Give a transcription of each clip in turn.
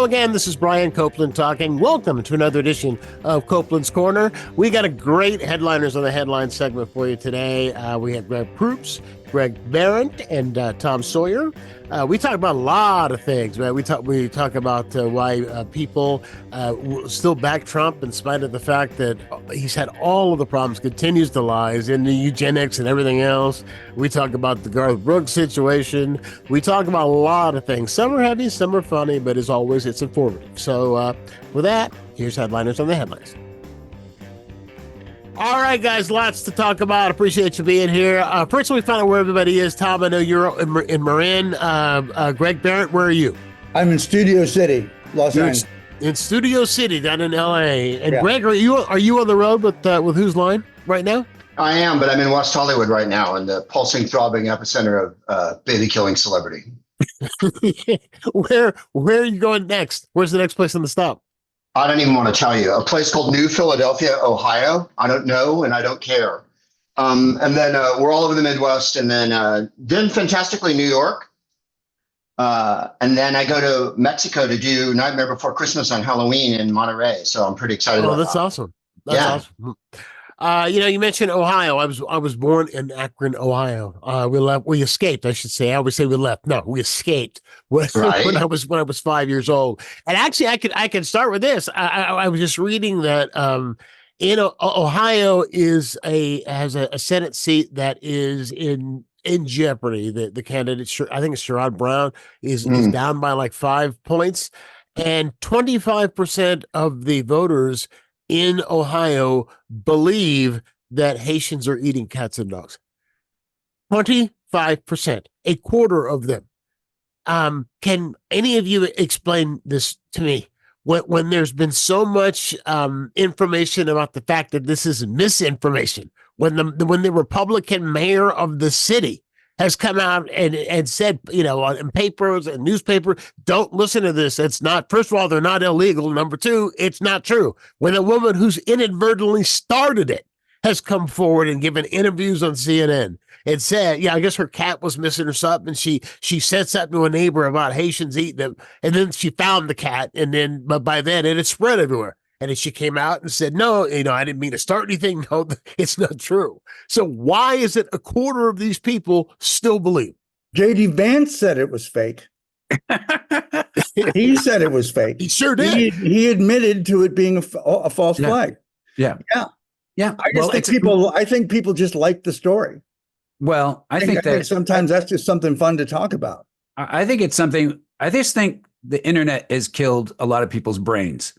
Hello again, this is Brian Copeland talking. Welcome to another edition of Copeland's Corner. We got a great headliners on the headline segment for you today. We have Greg Proops, Greg Behrendt, and Tom Sawyer. We talk about a lot of things, man. We talk about why people still back Trump in spite of the fact that he's had all of the problems, continues to lies in the eugenics and everything else. We talk about the Garth Brooks situation. We talk about a lot of things. Some are heavy, some are funny, but as always, it's informative. So with that, here's headliners on the headlines. All right, guys, lots to talk about. Appreciate you being here. First, we found out where everybody is. Tom, I know you're in Marin. Greg Behrendt, where are you? I'm in Studio City, Los Angeles. In Studio City, down in L.A. And yeah. Greg, are you on the road with Whose Line right now? I am, but I'm in West Hollywood right now, in the pulsing, throbbing epicenter of baby-killing celebrity. Where are you going next? Where's the next place on the stop? I don't even want to tell you. A place called New Philadelphia, Ohio. I don't know, and I don't care. And then we're all over the Midwest, and then fantastically New York. And then I go to Mexico to do Nightmare Before Christmas on Halloween in Monterey. So I'm pretty excited about that. That's awesome. That's awesome. You mentioned Ohio. I was born in Akron, Ohio. We escaped, I should say. I always say we left. No, we escaped when I was 5 years old. And actually, I could start with this. I was just reading that in Ohio has a Senate seat that is in jeopardy. The candidate, I think it's Sherrod Brown, is down by like 5 points, and 25% of the voters in Ohio believe that Haitians are eating cats and dogs. 25%, a quarter of them. Can any of you explain this to me? When there's been so much information about the fact that this is misinformation, when the Republican mayor of the city has come out and said, in papers and newspaper, don't listen to this. It's not, first of all, they're not illegal. Number two, it's not true. When a woman who's inadvertently started it has come forward and given interviews on CNN and said, I guess her cat was missing or something, and she said something to a neighbor about Haitians eating them, and then she found the cat, but by then it had spread everywhere. And then she came out and said, no, I didn't mean to start anything. No, it's not true. So why is it a quarter of these people still believe? J.D. Vance said it was fake. He said it was fake. He sure did. He admitted to it being a false flag. Yeah. I think people just like the story. Well, I think sometimes that's just something fun to talk about. I think it's something. I just think the internet has killed a lot of people's brains.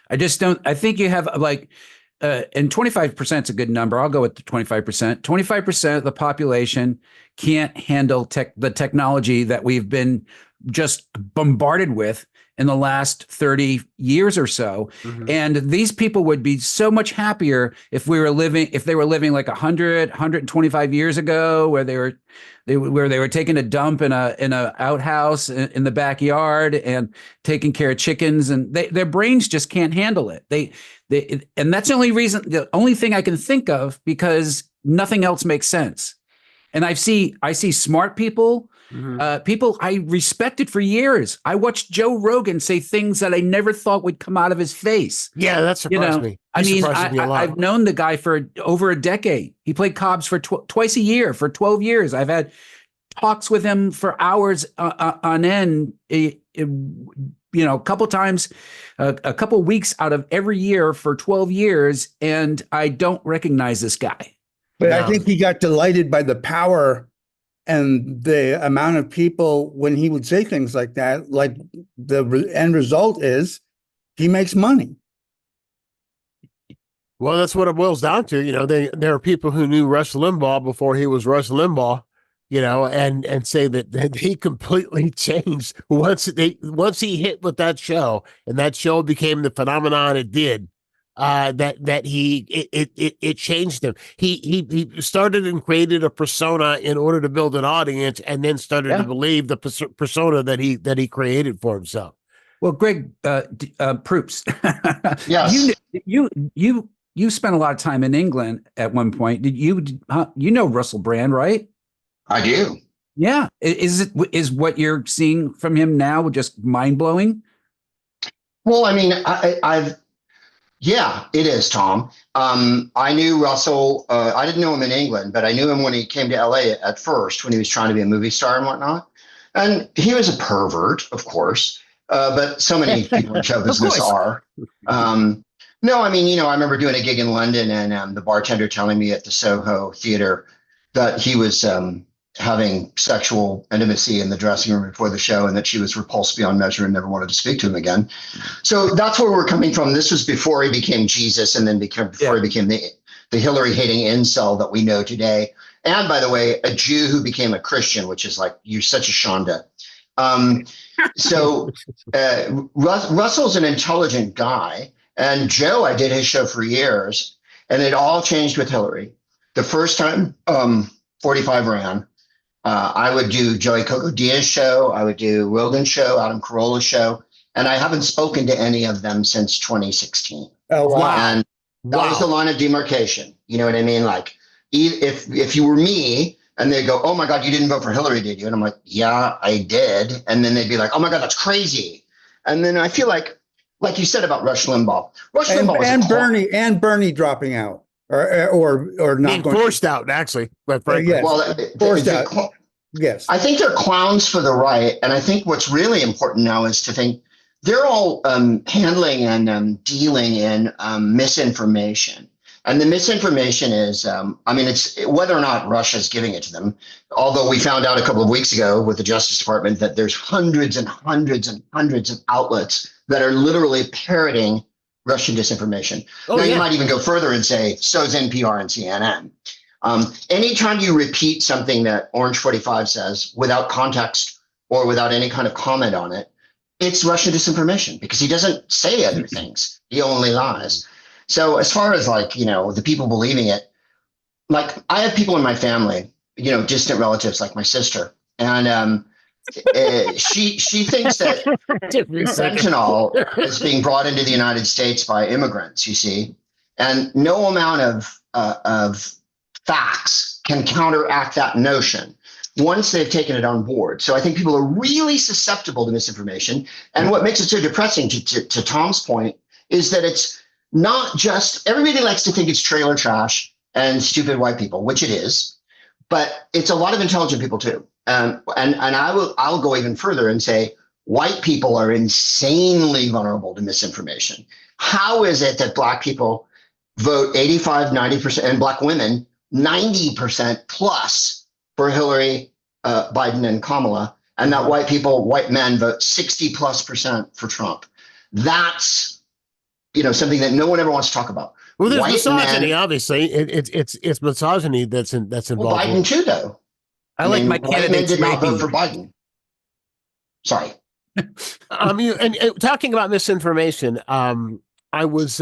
I think you have and 25% is a good number. I'll go with the 25%. 25% of the population can't handle the technology that we've been just bombarded with in the last 30 years or so. Mm-hmm. And these people would be so much happier if they were living like 100, 125 years ago, where they were taking a dump in a outhouse in the backyard and taking care of chickens, and their brains just can't handle it. And that's the only thing I can think of, because nothing else makes sense. And I see smart people, people I respected for years. I watched Joe Rogan say things that I never thought would come out of his face. Yeah, that surprised me. I've known the guy for over a decade. He played Cobbs for twice a year for 12 years. I've had talks with him for hours on end. A couple times, a couple weeks out of every year for 12 years, and I don't recognize this guy. But no. I think he got delighted by the power and the amount of people when he would say things like that. Like the end result is he makes money. Well, that's what it boils down to. There are people who knew Rush Limbaugh before he was Rush Limbaugh, and say that he completely changed once he hit with that show, and that show became the phenomenon it did. It changed him. He started and created a persona in order to build an audience, and then started to believe the persona that he created for himself. Well, Greg Proops, yes, you spent a lot of time in England at one point. Did you know Russell Brand, right? I do. Yeah. Is what you're seeing from him now just mind blowing? Well, I mean, yeah, it is, Tom. I knew Russell. I didn't know him in England, but I knew him when he came to LA at first, when he was trying to be a movie star and whatnot. And he was a pervert, of course, but so many people in show business are. No, I mean, I remember doing a gig in London, and the bartender telling me at the Soho Theater that he was having sexual intimacy in the dressing room before the show, and that she was repulsed beyond measure and never wanted to speak to him again. So that's where we're coming from. This was before he became Jesus, and then before he became the Hillary hating incel that we know today. And by the way, a Jew who became a Christian, which is like, you're such a Shonda. Russell's an intelligent guy, and Joe, I did his show for years, and it all changed with Hillary. The first time 45 ran, I would do Joey Coco Diaz's show, I would do Rogan's show, Adam Carolla's show, and I haven't spoken to any of them since 2016. Oh, wow. And that was the line of demarcation. You know what I mean? Like, if you were me and they go, oh my God, you didn't vote for Hillary, did you? And I'm like, yeah, I did. And then they'd be like, oh my God, that's crazy. And then I feel like you said about Rush Limbaugh. And Bernie dropping out or not being going forced out, actually. But yes. Well, forced out. Yes. I think they're clowns for the right. And I think what's really important now is to think they're all handling and dealing in misinformation. And the misinformation is, it's whether or not Russia's giving it to them. Although we found out a couple of weeks ago with the Justice Department that there's hundreds and hundreds and hundreds of outlets that are literally parroting Russian disinformation. You might even go further and say, so is NPR and CNN. Anytime you repeat something that Orange 45 says without context or without any kind of comment on it, it's Russian disinformation, because he doesn't say other things. He only lies. So as far as the people believing it, like I have people in my family, distant relatives like my sister, and she thinks that fentanyl is being brought into the United States by immigrants, you see, and no amount of facts can counteract that notion once they've taken it on board. So I think people are really susceptible to misinformation. And what makes it so depressing, to Tom's point, is that it's not just, everybody likes to think it's trailer trash and stupid white people, which it is, but it's a lot of intelligent people too. And I'll go even further and say white people are insanely vulnerable to misinformation. How is it that black people vote 85, 90%, and black women 90% plus for Hillary, Biden, and Kamala, and that white men vote 60+% for Trump? That's something that no one ever wants to talk about. Well, there's misogyny, obviously. It's misogyny that's involved. Well, Biden too, though. I mean, my candidates did not vote for Biden. Sorry. And talking about misinformation, I was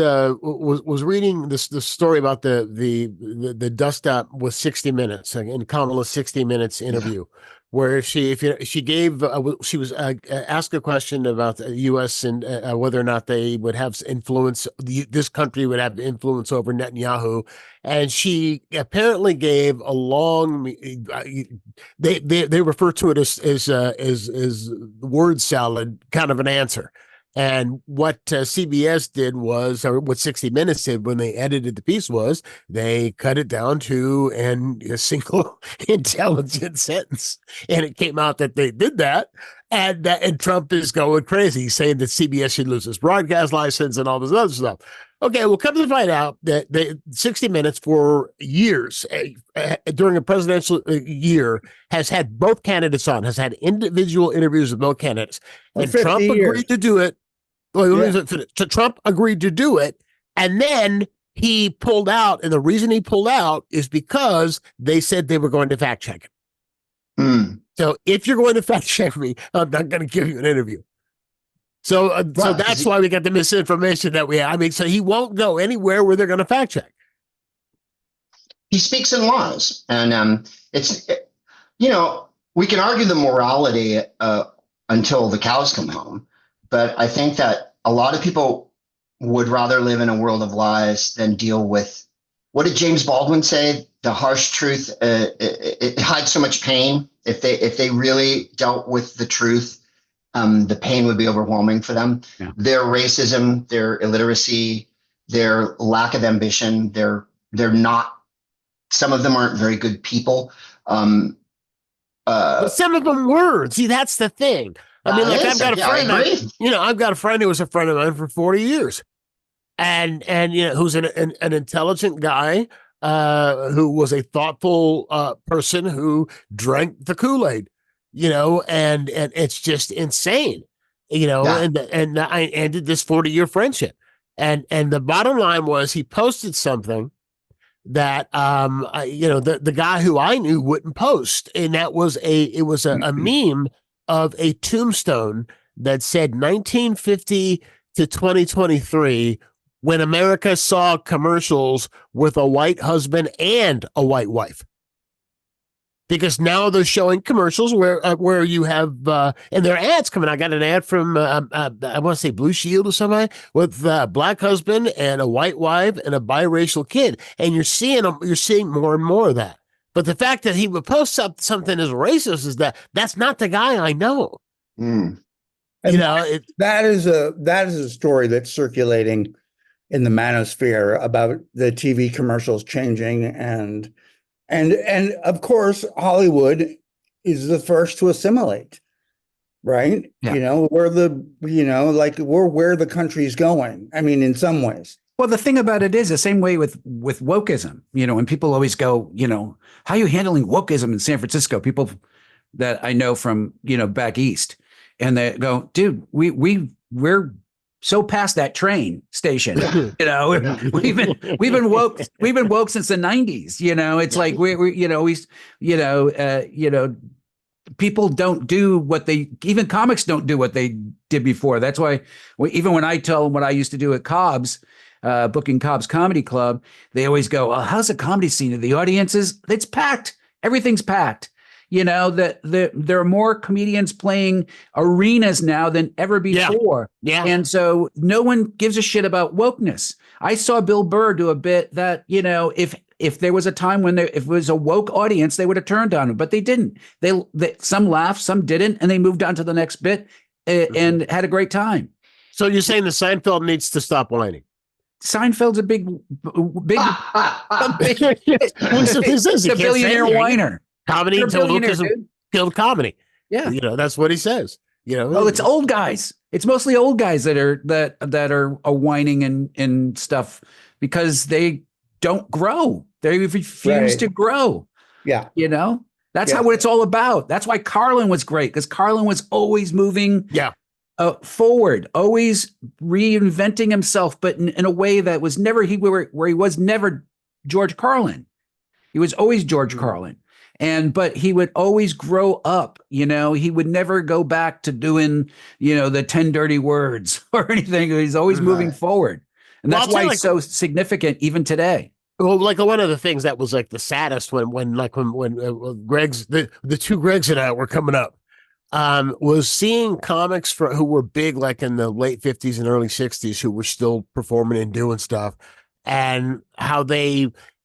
reading this story about the dust up with 60 Minutes and Kamala's 60 Minutes interview, where she was asked a question about the U.S. and whether or not they would have influence. This country would have influence over Netanyahu, and she apparently gave a long. They refer to it as word salad kind of an answer. And what CBS did was, or what 60 Minutes did when they edited the piece, was they cut it down to a single intelligent sentence. And it came out that they did that. And Trump is going crazy, saying that CBS should lose its broadcast license and all this other stuff. Okay, well, come to find out that 60 Minutes for years, during a presidential year, has had both candidates on, has had individual interviews with both candidates. And Trump agreed to do it. Trump agreed to do it, and then he pulled out. And the reason he pulled out is because they said they were going to fact check it. So if you're going to fact check me, I'm not going to give you an interview. So that's why we got the misinformation that we have. I mean, so he won't go anywhere where they're going to fact check. He speaks in lies, and we can argue the morality until the cows come home. But I think that a lot of people would rather live in a world of lies than deal with, what did James Baldwin say? The harsh truth, it hides so much pain. If they really dealt with the truth, the pain would be overwhelming for them. Yeah. Their racism, their illiteracy, their lack of ambition, they're not, some of them aren't very good people. But some of them were. See, that's the thing. I mean, like, I've got a friend, I've got a friend who was a friend of mine for 40 years. And who's an intelligent guy, who was a thoughtful person who drank the Kool-Aid, and it's just insane, and I ended this 40-year friendship. And the bottom line was he posted something that the guy who I knew wouldn't post, and that was a meme of a tombstone that said 1950 to 2023, when America saw commercials with a white husband and a white wife. Because now they're showing commercials where you have and there are ads coming. I got an ad from I want to say Blue Shield or somebody with a black husband and a white wife and a biracial kid, and you're seeing more and more of that. But the fact that he would post something as racist is that's not the guy I know. And that is a story that's circulating in the manosphere about the TV commercials changing, and of course Hollywood is the first to assimilate, right? Yeah. We're where the country's going. I mean, in some ways. Well, the thing about it is the same way with wokeism, and people always go, how are you handling wokeism in San Francisco? People that I know from, back east, and they go, dude, we're so past that train station, we've been woke since the 90s, it's like people don't do even comics don't do what they did before. That's why even when I tell them what I used to do at Cobb's, booking Cobb's Comedy Club, they always go, oh, how's the comedy scene? The audiences, it's packed. Everything's packed. That there are more comedians playing arenas now than ever before. Yeah. And so no one gives a shit about wokeness. I saw Bill Burr do a bit that, if there was a time when if it was a woke audience, they would have turned on him, but they didn't. They some laughed, some didn't, and they moved on to the next bit and had a great time. So you're saying that Seinfeld needs to stop whining? Seinfeld's a big He's a billionaire whiner. Comedy until wokeism killed comedy. Yeah, that's what he says. Oh, it's old guys. It's mostly old guys that are whining and stuff because they don't grow. They refuse to grow. Yeah, that's what it's all about. That's why Carlin was great, because Carlin was always moving. Forward, always reinventing himself, but in a way that was never where he was never George Carlin. He was always George Carlin. But he would always grow up, he would never go back to doing, the 10 dirty words or anything. He's always moving forward. And that's why he's so significant even today. Well, like one of the things that was like the saddest when Greg's, the two Gregs and I were coming up, was seeing comics who were big, like in the late 50s and early 60s, who were still performing and doing stuff, and how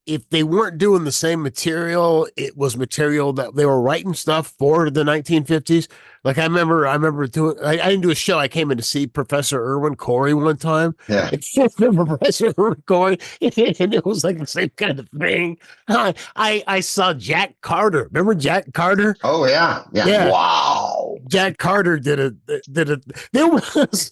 if they weren't doing the same material, it was material that they were writing stuff for the 1950s. Like I remember doing, I didn't do a show. I came in to see Professor Irwin Corey one time. Yeah. I remember Professor Irwin Corey, and it was like the same kind of thing. I saw Jack Carter. Remember Jack Carter? Oh yeah. Wow. Jack Carter did a. There was.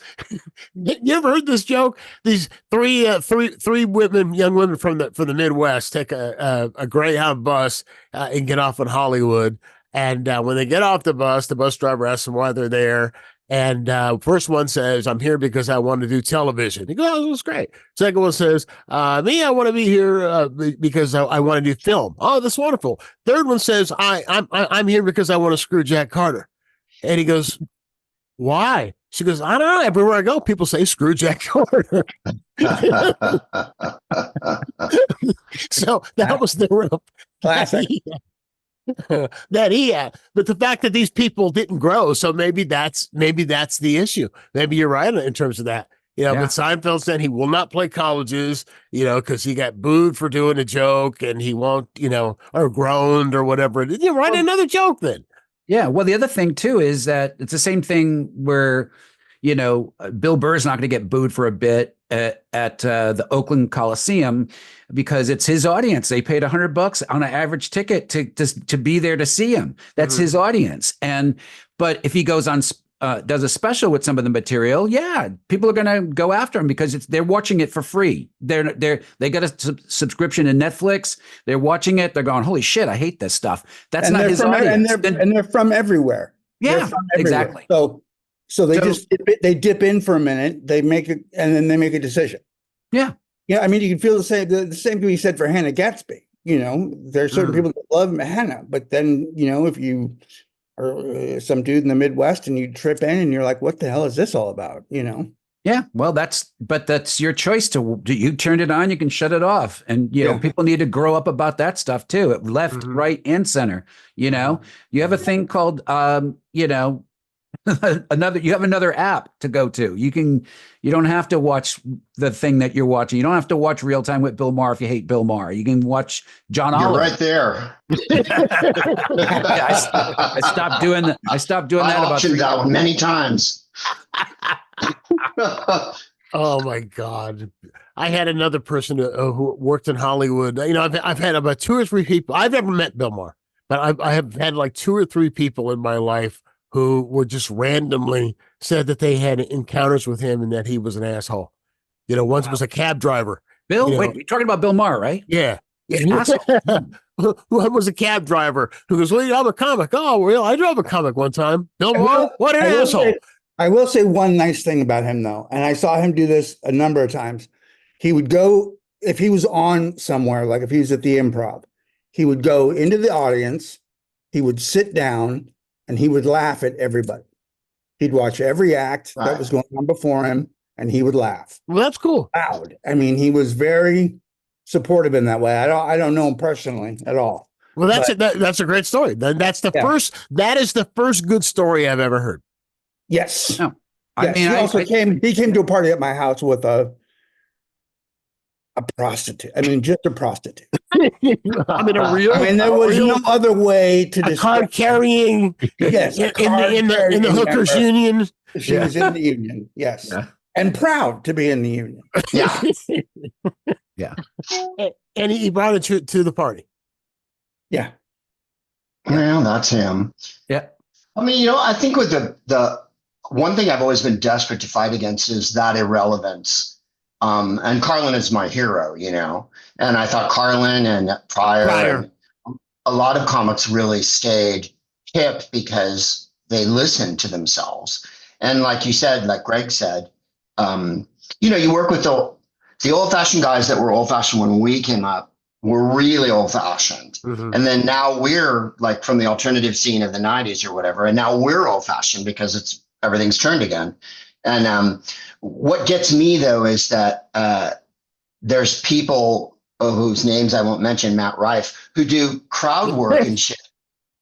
You ever heard this joke? These three young women from the Midwest take a Greyhound bus and get off in Hollywood. And when they get off the bus driver asks them why they're there. And first one says, "I'm here because I want to do television." He goes, "Oh, that's great." Second one says, "Me, I want to be here because I want to do film." "Oh, that's wonderful." Third one says, I'm here because I want to screw Jack Carter." And he goes, "Why?" She goes, "I don't know. Everywhere I go, people say screw Jack Carter." So that was the real classic that he had. But the fact that these people didn't grow, so maybe that's the issue. Maybe you're right in terms of that. But Seinfeld said he will not play colleges, because he got booed for doing a joke, and he won't, or groaned or whatever. Write another joke then. Yeah. Well, the other thing too is that it's the same thing where, Bill Burr's not going to get booed for a bit at the Oakland Coliseum because it's his audience. They paid $100 on an average ticket to be there to see him. That's his audience. But if he goes on, does a special with some of the material, yeah, people are going to go after him because they're watching it for free. They got a subscription to Netflix. They're watching it. They're going, holy shit, I hate this stuff. That's not his audience. And they're from everywhere. Yeah, exactly. So they they dip in for a minute, they make it, and then they make a decision. Yeah. Yeah. I mean, you can feel the same can be said for Hannah Gatsby. There's certain people that love Hannah, but then, if you are some dude in the Midwest and you trip in and you're like, what the hell is this all about? Yeah. Well, that's your choice you turned it on, you can shut it off. And, people need to grow up about that stuff too. Left, right, and center. You have a thing called, you have another app to go to. You don't have to watch the thing that you're watching. You don't have to watch Real Time with Bill Maher if you hate Bill Maher. You can watch John Oliver. You're right there. I stopped doing that. I optioned that one many times. Oh my God. I had another person who worked in Hollywood. I've had about 2 or 3 people. I've never met Bill Maher, but I have had like 2 or 3 people in my life who were just randomly said that they had encounters with him and that he was an asshole. Once was a cab driver. Bill, wait, you're talking about Bill Maher, right? Yeah. One was a cab driver who goes, well, I'm a comic. Oh, well, I drove a comic one time. Bill Maher, what an asshole. I will say one nice thing about him, though, and I saw him do this a number of times. He would go, if he was on somewhere, like if he was at the Improv, he would go into the audience, he would sit down, and he would laugh at everybody. He'd watch every act that was going on before him, and he would laugh. Well, that's cool. Loud. I mean, he was very supportive in that way. I don't know him personally at all. Well, that's a great story. That's the first. That is the first good story I've ever heard. Yes. No. Yes. He also came to a party at my house with a prostitute. I mean, just a prostitute. There was no other way to describe. Card carrying. Yes. In the hookers union. She was in the union. Yes. Yeah. And proud to be in the union. Yeah. Yeah. And he brought it to the party. Yeah. Well, that's him. Yeah. I mean, I think with the one thing I've always been desperate to fight against is that irrelevance. And Carlin is my hero, and I thought Carlin and Pryor. A lot of comics really stayed hip because they listened to themselves. And like you said, like Greg said, you work with the old fashioned guys that were old fashioned when we came up were really old fashioned. Mm-hmm. And then now we're like from the alternative scene of the 90s or whatever. And now we're old fashioned because everything's turned again. And what gets me, though, is that there's people whose names I won't mention, Matt Rife, who do crowd work and shit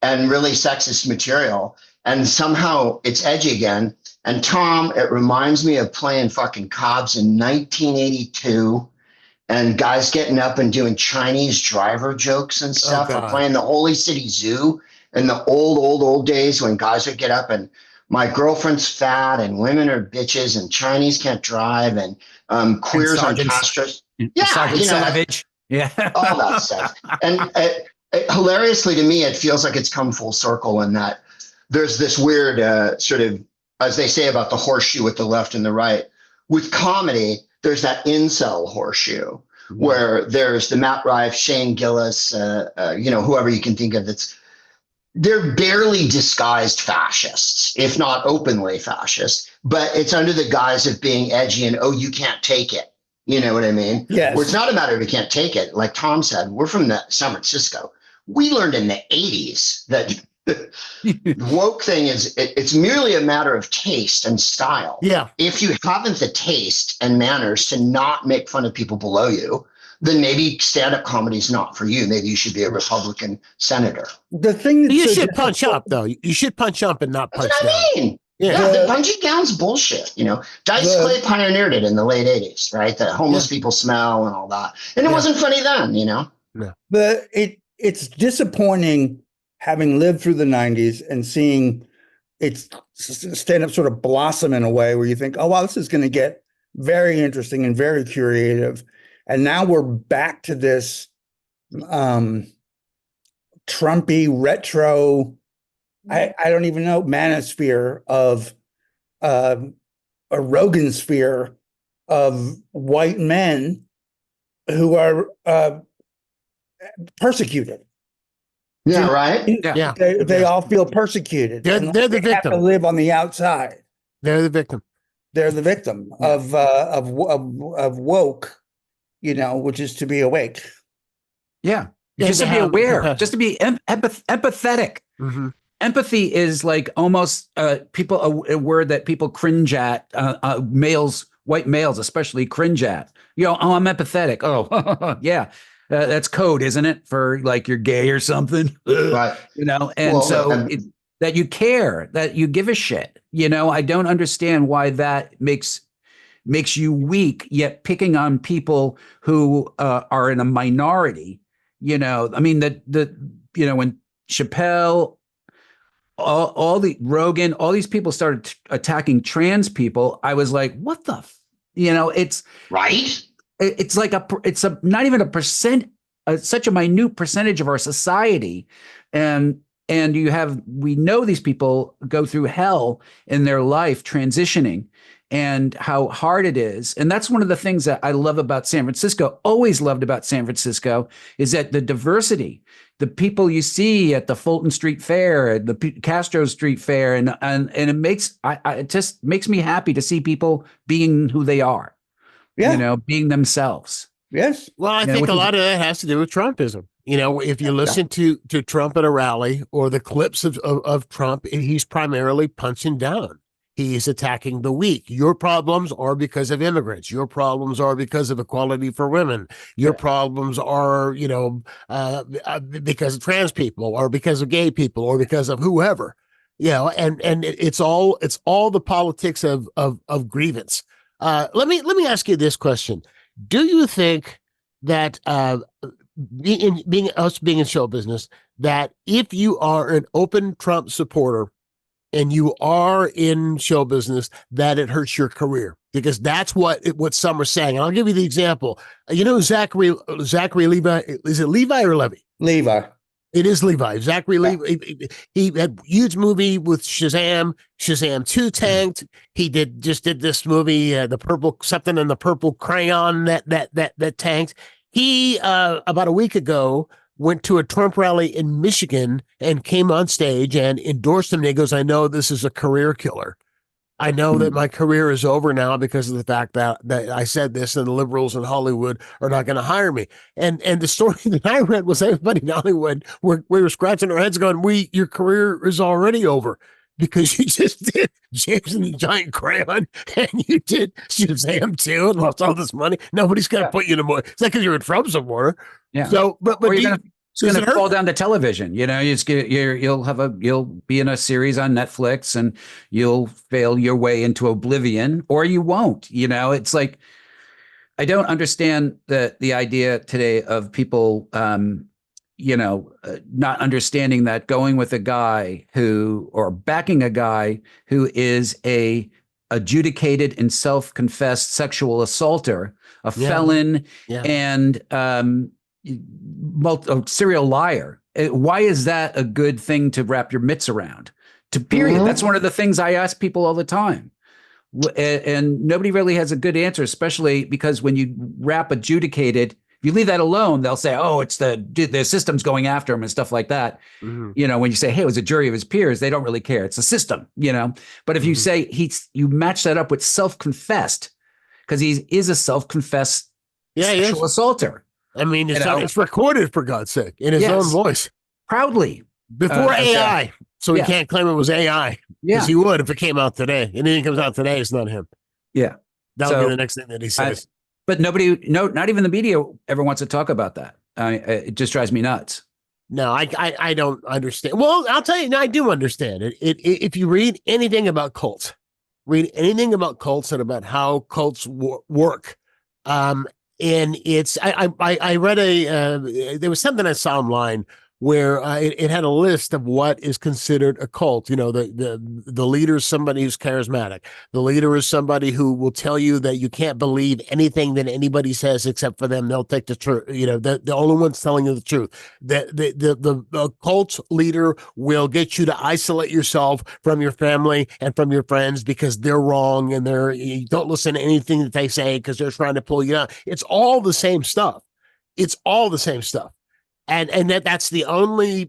and really sexist material. And somehow it's edgy again. And Tom, it reminds me of playing fucking Cobb's in 1982 and guys getting up and doing Chinese driver jokes and stuff, or playing the Holy City Zoo in the old days when guys would get up and my girlfriend's fat and women are bitches and Chinese can't drive and queers on castrated. Yeah, Savage. Yeah, all that stuff. And hilariously to me, it feels like it's come full circle in that there's this weird sort of, as they say about the horseshoe with the left and the right. With comedy, there's that incel horseshoe where there's the Matt Rife, Shane Gillis, whoever you can think of they're barely disguised fascists, if not openly fascist, but it's under the guise of being edgy and, you can't take it. You know what I mean? Yes. Where it's not a matter of you can't take it. Like Tom said, we're from San Francisco. We learned in the 80s that the woke thing it's merely a matter of taste and style. Yeah. If you haven't the taste and manners to not make fun of people below you, then maybe stand-up comedy is not for you. Maybe you should be a Republican senator. The thing that you should punch up, though. You should punch up and not punch down. I mean. Yeah, the punching down's bullshit. Dice Clay pioneered it in the late 80s, right? That homeless people smell and all that. And it wasn't funny then, No. But it's disappointing having lived through the 90s and seeing it stand up sort of blossom in a way where you think, oh, wow, this is going to get very interesting and very creative. And now we're back to this Trumpy retro, I don't even know, manosphere of a Rogan sphere of white men who are persecuted. Yeah, right. Yeah. They all feel persecuted. They're the They have to victim. live on the outside. They're the victim. They're the victim of woke, which is to be awake. Yeah. And Just to be have aware, compassion. just to be empathetic. Mhm. Empathy is like almost a word that people cringe at, white males especially cringe at. Oh, I'm empathetic. Oh, yeah. That's code, isn't it? For like you're gay or something. Right. That you care, that you give a shit. I don't understand why that makes you weak, yet picking on people who are in a minority. I mean, when Chappelle, all the Rogan, all these people started attacking trans people, I was like, what the, it's Right. It's like it's not even a percent, such a minute percentage of our society. And we know these people go through hell in their life transitioning and how hard it is. And that's one of the things that I love about San Francisco, always loved about San Francisco, is that the diversity, the people you see at the Fulton Street Fair, the Castro Street Fair, and it just makes me happy to see people being who they are. Yeah. Being themselves. Yes. Well, I think a lot of that has to do with Trumpism. If you listen to Trump at a rally or the clips of Trump, he's primarily punching down. He's attacking the weak. Your problems are because of immigrants. Your problems are because of equality for women. Your problems are, because of trans people or because of gay people or because of whoever. And it's all the politics of grievance. Let me ask you this question. Do you think that being in show business, that if you are an open Trump supporter and you are in show business, that it hurts your career? Because that's what some are saying. And I'll give you the example. Zachary Levi, is it Levi or Levy? Levi. It is Levi. Zachary Levi. He had a huge movie with Shazam. Shazam 2 tanked. He just did this movie, the purple something in the purple crayon that tanked. He about a week ago went to a Trump rally in Michigan and came on stage and endorsed him. And he goes, "I know this is a career killer. I know that my career is over now because of the fact that I said this, and the liberals in Hollywood are not going to hire me." And the story that I read was everybody in Hollywood we were scratching our heads going, your career is already over because you just did James and the Giant Crayon and you did Shazam 2 and lost all this money. Nobody's going to put you in a more. It's not because you're a Trump supporter. Yeah. So, but it's going to fall down to television. You'll be in a series on Netflix and you'll fail your way into oblivion, or you won't. It's like, I don't understand the idea today of people, not understanding that going with a guy or backing a guy who is a adjudicated and self-confessed sexual assaulter, a felon, and serial liar. Why is that a good thing to wrap your mitts around? Period. That's one of the things I ask people all the time. And nobody really has a good answer, especially because when you wrap adjudicated, if you leave that alone, they'll say, oh, it's the system's going after him and stuff like that. Mm-hmm. When you say, hey, it was a jury of his peers, they don't really care. It's a system, But if you say you match that up with self-confessed, because he is a self-confessed sexual assaulter. I mean, it's recorded, for God's sake, in his own voice. Proudly. Before AI. So he can't claim it was AI. Because he would if it came out today. And anything comes out today, it's not him. Yeah. That'll be the next thing that he says. But not even the media ever wants to talk about that. It just drives me nuts. No, I don't understand. Well, I'll tell you, I do understand it. If you read anything about cults, and about how cults work, and it's I read there was something I saw online where it had a list of what is considered a cult. You know, the leader is somebody who's charismatic. The leader is somebody who will tell you that you can't believe anything that anybody says except for them. They'll take the truth. You know, the only one's telling you the truth. The cult leader will get you to isolate yourself from your family and from your friends because they're wrong and you don't listen to anything that they say because they're trying to pull you down. It's all the same stuff. It's all the same stuff. And that's the only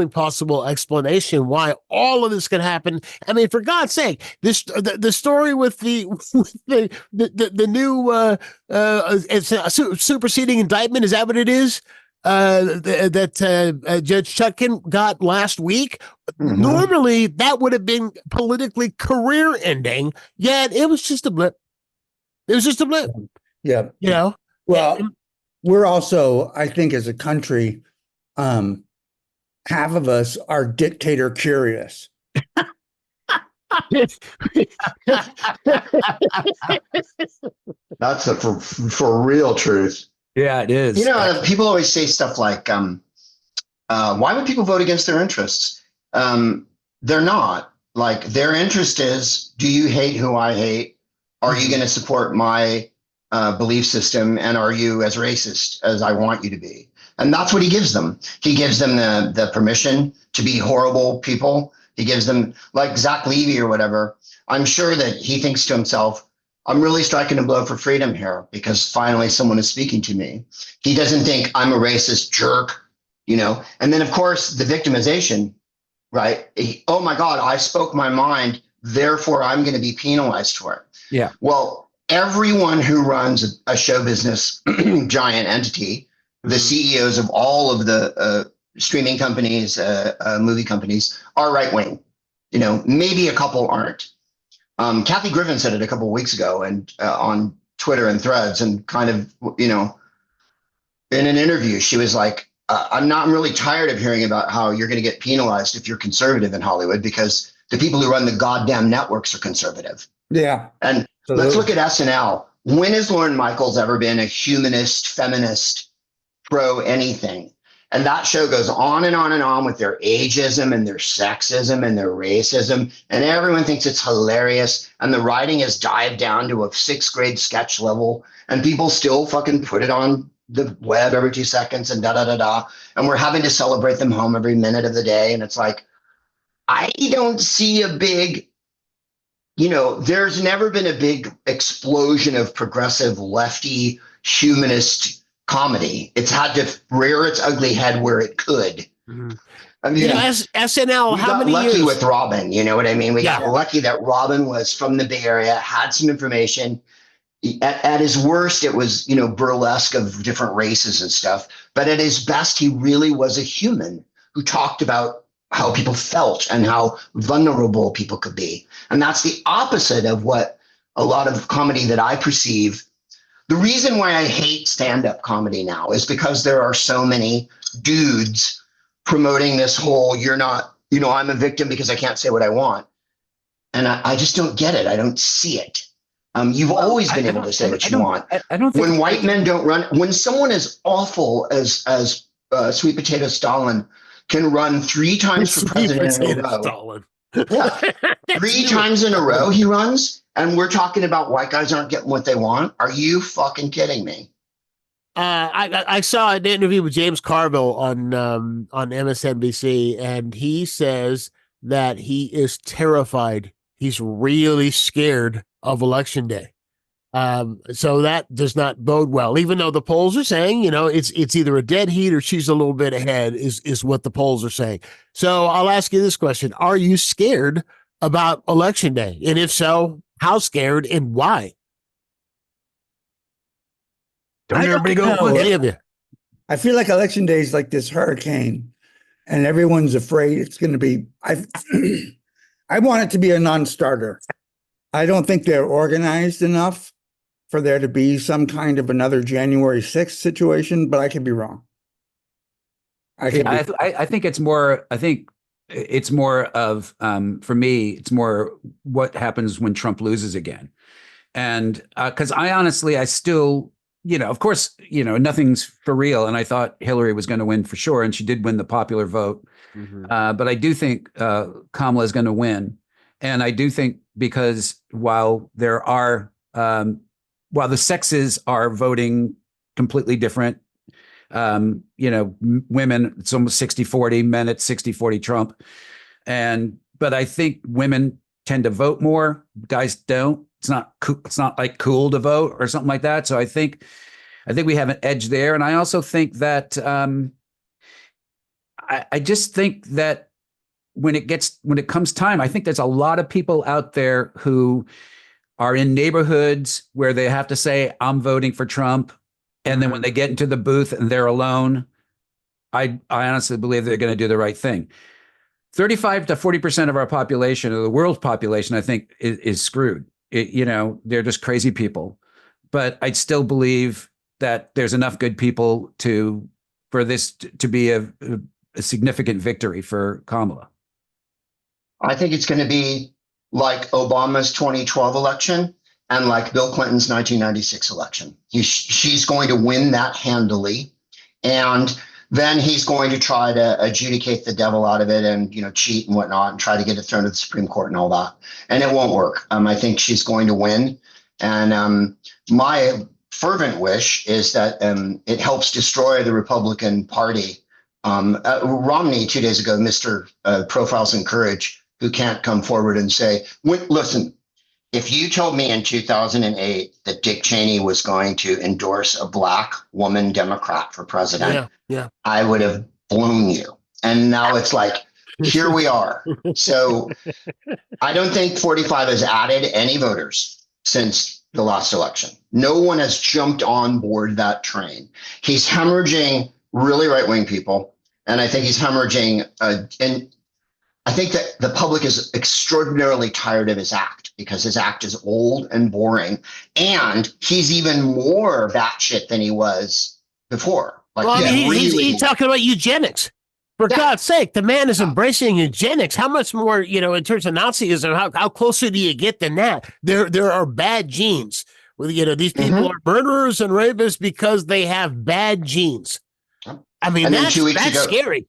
possible explanation why all of this can happen. I mean, for God's sake, the story with the new it's a superseding indictment, is that what it is? That Judge Chutkan got last week. Mm-hmm. Normally, that would have been politically career-ending. Yet it was just a blip. It was just a blip. Yeah, you know. Well. We're also, I think, as a country, half of us are dictator curious. That's a for real truth. Yeah, it is. You know, people always say stuff like, why would people vote against their interests? They're not. Like, their interest is, do you hate who I hate? Are you going to support my belief system, and are you as racist as I want you to be? And that's what he gives them. He gives them the permission to be horrible people. He gives them, like Zach Levy or whatever. I'm sure that he thinks to himself, I'm really striking a blow for freedom here because finally someone is speaking to me. He doesn't think I'm a racist jerk, you know? And then of course the victimization, right? Oh my God, I spoke my mind, therefore I'm going to be penalized for it. Yeah. Well, everyone who runs a show business giant entity, the CEOs of all of the streaming companies, movie companies, are right wing. You know, maybe a couple aren't. Kathy Griffin said it a couple of weeks ago, and on Twitter and Threads, and kind of, you know, in an interview, she was like, I'm really tired of hearing about how you're going to get penalized if you're conservative in Hollywood because the people who run the goddamn networks are conservative. Yeah. And let's look at SNL. When has Lorne Michaels ever been a humanist, feminist, pro anything? And that show goes on and on and on with their ageism and their sexism and their racism. And everyone thinks it's hilarious. And the writing has dived down to a 6th grade sketch level. And people still fucking put it on the web every 2 seconds and da-da-da-da. And we're having to celebrate them home every minute of the day. And it's like, I don't see a big... You know, there's never been a big explosion of progressive lefty humanist comedy. It's had to rear its ugly head where it could. Mm-hmm. I mean, you know, as SNL, how many lucky years? with Robin, you know what I mean? We got lucky that Robin was from the Bay Area, had some information. At his worst, it was, you know, burlesque of different races and stuff. But at his best, he really was a human who talked about how people felt and how vulnerable people could be. And that's the opposite of what a lot of comedy that I perceive. The reason why I hate stand-up comedy now is because there are so many dudes promoting this whole, you're not, you know, I'm a victim because I can't say what I want. And I just don't get it. I don't see it. You've always been able to say what you want. I don't think when white men don't run, when someone as awful as Sweet Potato Stalin can run 3 times for president in a row. Yeah. 3 times in a row he runs, and we're talking about white guys aren't getting what they want. Are you fucking kidding me? I saw an interview with James Carville on MSNBC, and he says that he is terrified. He's really scared of Election Day. So that does not bode well, even though the polls are saying, you know, it's either a dead heat or she's a little bit ahead is what the polls are saying. So I'll ask you this question. Are you scared about Election Day? And if so, how scared and why? Don't everybody go? Any of you? I feel like Election Day is like this hurricane and everyone's afraid it's going to be, I want it to be a non-starter. I don't think they're organized enough for there to be some kind of another January 6th situation, but I could be wrong. I think it's more, I think it's more of, for me, it's more what happens when Trump loses again. And because I honestly, I still of course, nothing's for real. And I thought Hillary was going to win for sure. And she did win the popular vote. But I do think Kamala is going to win. And I do think because while the sexes are voting completely different, women, it's almost 60-40, men at 60-40 Trump. But I think women tend to vote more. Guys don't. It's not like cool to vote or something like that. So I think we have an edge there. And I also think that I just think that when it comes time, I think there's a lot of people out there who are in neighborhoods where they have to say, I'm voting for Trump. And then when they get into the booth and they're alone, I honestly believe they're going to do the right thing. 35 to 40% of our population, or the world's population, I think is screwed. They're just crazy people. But I still believe that there's enough good people for this to be a significant victory for Kamala. I think it's going to be like Obama's 2012 election and like Bill Clinton's 1996 election. She's going to win that handily. And then he's going to try to adjudicate the devil out of it and, cheat and whatnot and try to get it thrown to the Supreme Court and all that. And it won't work. I think she's going to win. And my fervent wish is that it helps destroy the Republican Party. Romney 2 days ago, Mr. Profiles in Courage, who can't come forward and say, listen, if you told me in 2008 that Dick Cheney was going to endorse a Black woman Democrat for president, I would have blown you. And now it's like, here we are. So I don't think 45 has added any voters since the last election. No one has jumped on board that train. He's hemorrhaging really right-wing people. And I think he's hemorrhaging, and I think that the public is extraordinarily tired of his act because his act is old and boring. And he's even more batshit than he was before. Like, he's talking about eugenics. For God's sake, the man is embracing eugenics. How much more, in terms of Nazism, how closer do you get than that? There are bad genes. These people are murderers and rapists because they have bad genes. I mean, that's scary.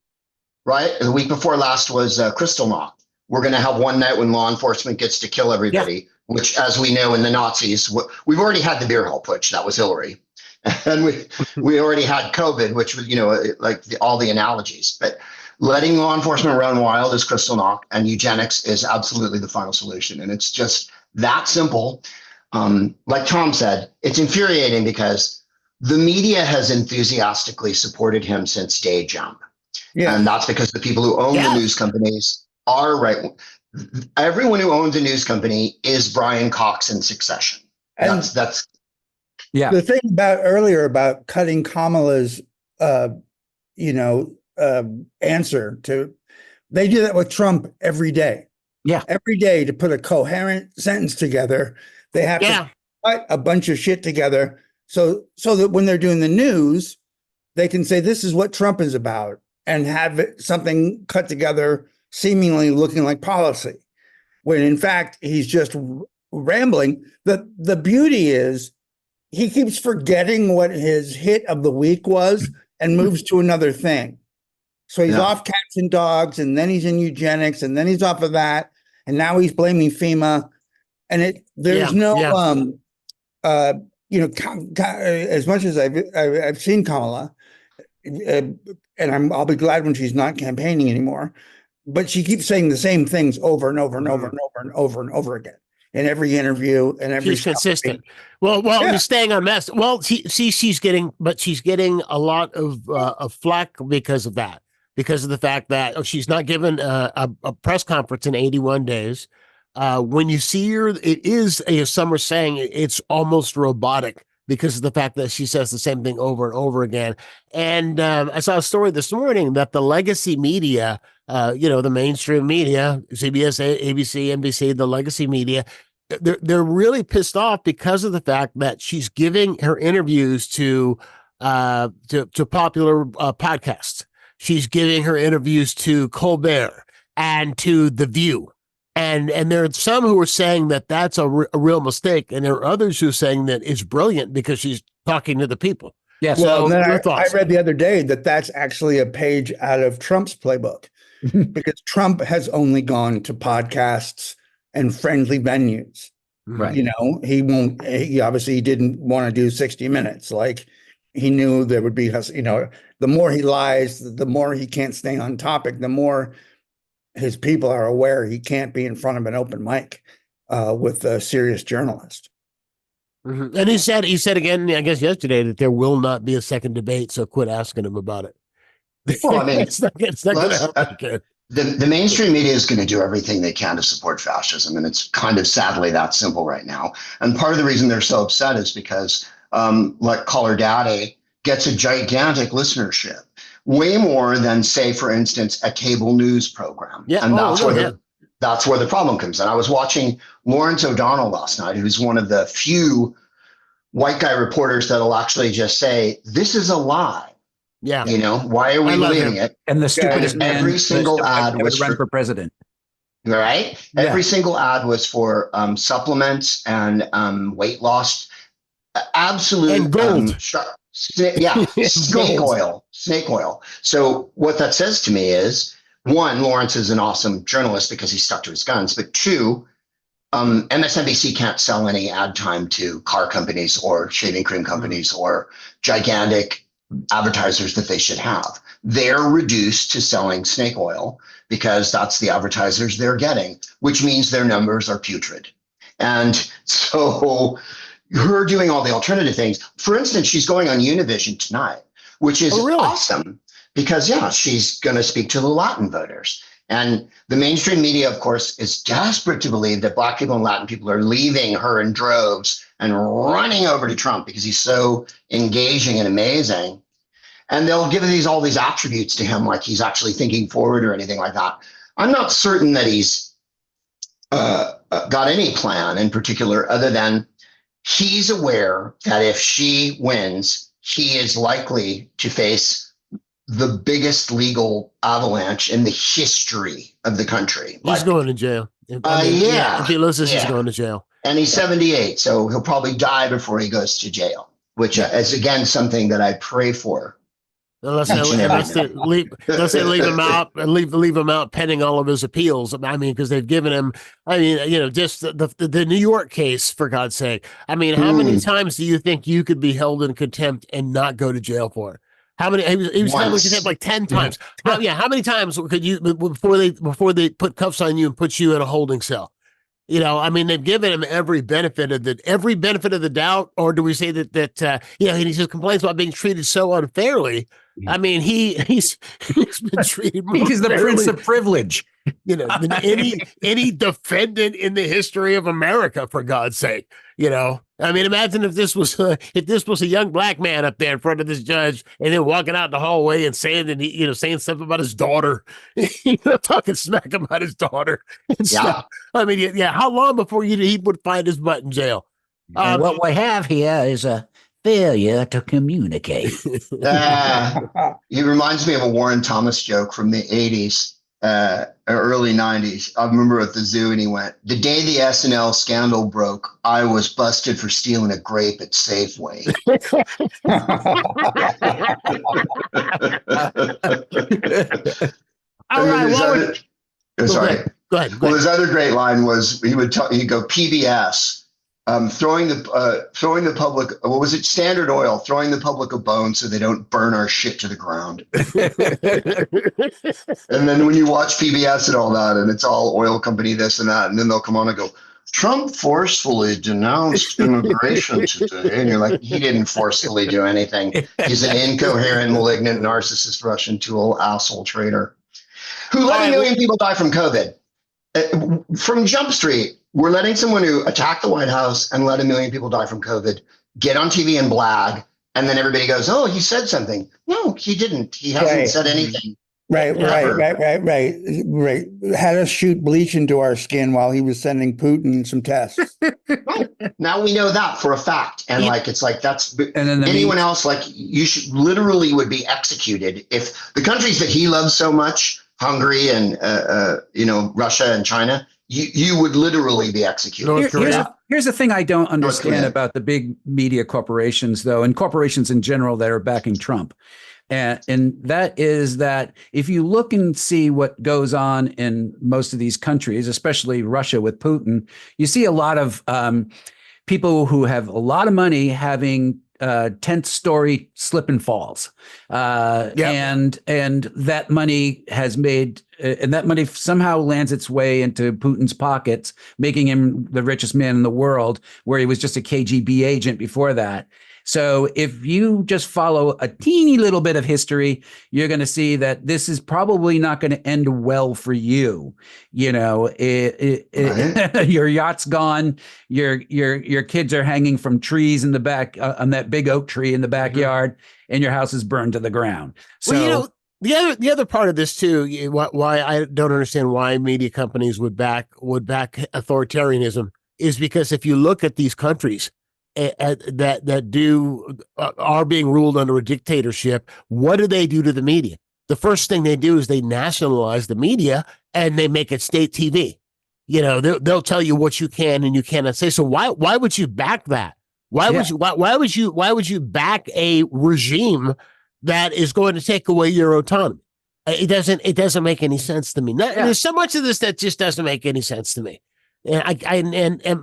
Right? The week before last was Kristallnacht. We're going to have one night when law enforcement gets to kill everybody, which, as we know in the Nazis, we've already had the beer hall putsch. That was Hillary. And we already had COVID, which was, all the analogies. But letting law enforcement run wild is Kristallnacht, and eugenics is absolutely the final solution. And it's just that simple. Like Tom said, it's infuriating because the media has enthusiastically supported him since day jump. Yeah. And that's because the people who own the news companies are right. Everyone who owns a news company is Brian Cox in Succession. That's the thing about earlier about cutting Kamala's, answer to, they do that with Trump every day. Yeah. Every day to put a coherent sentence together, they have to cut a bunch of shit together so that when they're doing the news, they can say, this is what Trump is about, and have something cut together seemingly looking like policy, when in fact he's just rambling. The beauty is he keeps forgetting what his hit of the week was and moves to another thing. So he's off cats and dogs, and then he's in eugenics, and then he's off of that, and now he's blaming FEMA. And there's as much as I've seen Kamala, and I'll be glad when she's not campaigning anymore, but she keeps saying the same things over and over and over and over and over and over again in every interview and every. She's consistent. Well, staying on mess. Well, she's getting a lot of flack because of that, because of the fact that she's not given a press conference in 81 days. When you see her, it is, as some are saying, it's almost robotic because of the fact that she says the same thing over and over again. And I saw a story this morning that the legacy media, the mainstream media, CBS, ABC, NBC, the legacy media, they're really pissed off because of the fact that she's giving her interviews to popular podcasts. She's giving her interviews to Colbert and to The View. And there are some who are saying that that's a real mistake, and there are others who are saying that it's brilliant because she's talking to the people. Yes. Well, So, then your I thoughts? read the other day that that's actually a page out of Trump's playbook because Trump has only gone to podcasts and friendly venues. Right. You know, he obviously didn't want to do 60 Minutes. Like he knew there would be, you know, the more he lies, the more he can't stay on topic, the more his people are aware he can't be in front of an open mic with a serious journalist. Mm-hmm. And he said again, I guess yesterday, that there will not be a second debate. So quit asking him about it. Well, I mean, it's not going to happen again. The mainstream media is going to do everything they can to support fascism. And it's kind of sadly that simple right now. And part of the reason they're so upset is because like Caller Daddy gets a gigantic listenership, way more than, say, for instance, a cable news program. Yeah. And that's where the problem comes in. I was watching Lawrence O'Donnell last night, who's one of the few white guy reporters that'll actually just say, this is a lie. Yeah. You know, why are we believing it? And the stupidest man every single ad would was run for for president. Right. Yeah. Every single ad was for supplements and weight loss. Absolute And gold. Snake oil. So what that says to me is, one, Lawrence is an awesome journalist because he stuck to his guns. But two, MSNBC can't sell any ad time to car companies or shaving cream companies or gigantic advertisers that they should have. They're reduced to selling snake oil because that's the advertisers they're getting, which means their numbers are putrid. And so her doing all the alternative things. For instance, she's going on Univision tonight, which is awesome because, she's going to speak to the Latin voters. And the mainstream media, of course, is desperate to believe that Black people and Latin people are leaving her in droves and running over to Trump because he's so engaging and amazing. And they'll give all these attributes to him, like he's actually thinking forward or anything like that. I'm not certain that he's got any plan in particular, other than he's aware that if she wins, he is likely to face the biggest legal avalanche in the history of the country. He's going to jail. If he loses, he's going to jail. And he's 78, so he'll probably die before he goes to jail, which is, again, something that I pray for. Unless they leave him out and leave him out pending all of his appeals. I mean, because they've given him, just the New York case, for God's sake. I mean, how many times do you think you could be held in contempt and not go to jail for it? How many? He was held in contempt like 10 times. How many times could you before they put cuffs on you and put you in a holding cell? You know, I mean, they've given him every benefit of the doubt, or do we say that he just complains about being treated so unfairly? I mean, he's been treated more He's the fairly, prince of privilege, than any defendant in the history of America, for God's sake. I mean, imagine if this was a young black man up there in front of this judge, and then walking out the hallway and saying that saying something about his daughter, talking smack about his daughter and stuff. I mean, how long before he would find his butt in jail? What we have here is a failure to communicate. He reminds me of a Warren Thomas joke from the 80s, early 90s. I remember at the zoo, and he went, "The day the SNL scandal broke, I was busted for stealing a grape at Safeway." All right. Go ahead. Well, his other great line was he'd go PBS. Throwing the public, what was it? Standard Oil, throwing the public a bone so they don't burn our shit to the ground. And then when you watch PBS and all that, and it's all oil company this and that, and then they'll come on and go, "Trump forcefully denounced immigration today," and you're like, he didn't forcefully do anything. He's an incoherent, malignant, narcissist, Russian tool, asshole traitor, who let 1 million people die from COVID. From Jump Street, we're letting someone who attacked the White House and let 1 million people die from COVID get on TV and blag, and then everybody goes, "Oh, he said something." No, he didn't. He hasn't said anything. Right. Had us shoot bleach into our skin while he was sending Putin some tests. Right. Now we know that for a fact. And that's, and then anyone else, you should literally would be executed if the countries that he loves so much, Hungary and, Russia and China, you would literally be executed. North Korea. Here's the thing I don't understand Korea. about the big media corporations, though, and corporations in general that are backing Trump. And that is that if you look and see what goes on in most of these countries, especially Russia with Putin, you see a lot of people who have a lot of money having 10th story slip and falls. And that money has made, and that money somehow lands its way into Putin's pockets, making him the richest man in the world, where he was just a KGB agent before that. So if you just follow a teeny little bit of history, you're going to see that this is probably not going to end well for you. You know, your yacht's gone. Your kids are hanging from trees in the back on that big oak tree in the backyard, and your house is burned to the ground. So, well, you know, the other part of this too, why I don't understand why media companies would back authoritarianism is because if you look at these countries that are being ruled under a dictatorship, what do they do to the media? The first thing they do is they nationalize the media and they make it state TV. You know, they'll tell you what you can and you cannot say. So why would you back that? Why would you back a regime that is going to take away your autonomy? It doesn't make any sense to me. There's so much of this that just doesn't make any sense to me. And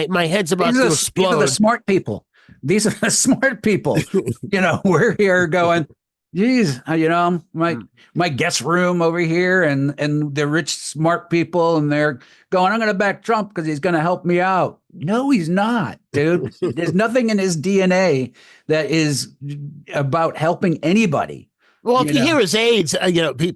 my head's about to explode. These are the smart people. These are the smart people. You know, we're here going, geez, you know, my guest room over here and the rich, smart people, and they're going, I'm going to back Trump because he's going to help me out. No, he's not, dude. There's nothing in his DNA that is about helping anybody. Well, if you hear his aides,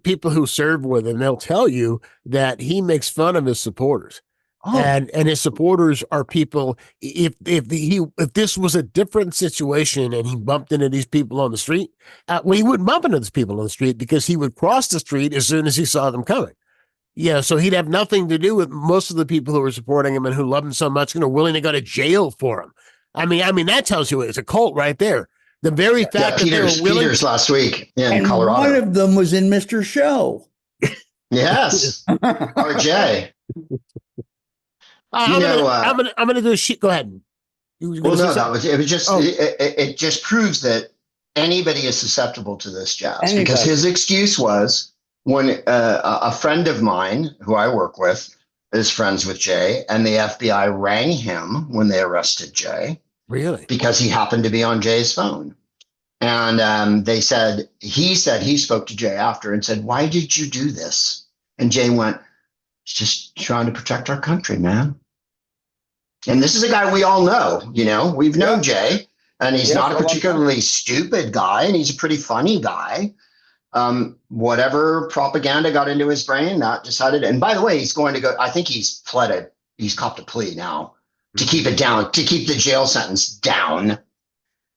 people who serve with him, they'll tell you that he makes fun of his supporters. Oh. And his supporters are people. If this was a different situation and he bumped into these people on the street, he wouldn't bump into these people on the street because he would cross the street as soon as he saw them coming. Yeah, so he'd have nothing to do with most of the people who are supporting him and who love him so much and are willing to go to jail for him. I mean that tells you it's a cult right there. The very fact that they were willing. Peters last week in Colorado. One of them was in Mr. Show. Yes, RJ. I'm gonna do a sheet. Go ahead. Well, no, it just proves that anybody is susceptible to this, Jazz. Because his excuse was when a friend of mine who I work with is friends with Jay, and the FBI rang him when they arrested Jay. Really? Because he happened to be on Jay's phone, and he said he spoke to Jay after and said, "Why did you do this?" And Jay went, "Just trying to protect our country, man." And this is a guy we all know, we've known Jay, and he's not a particularly stupid guy, and he's a pretty funny guy. Whatever propaganda got into his brain, that decided. And by the way, he's going to go, I think he's copped a plea now to keep it down, to keep the jail sentence down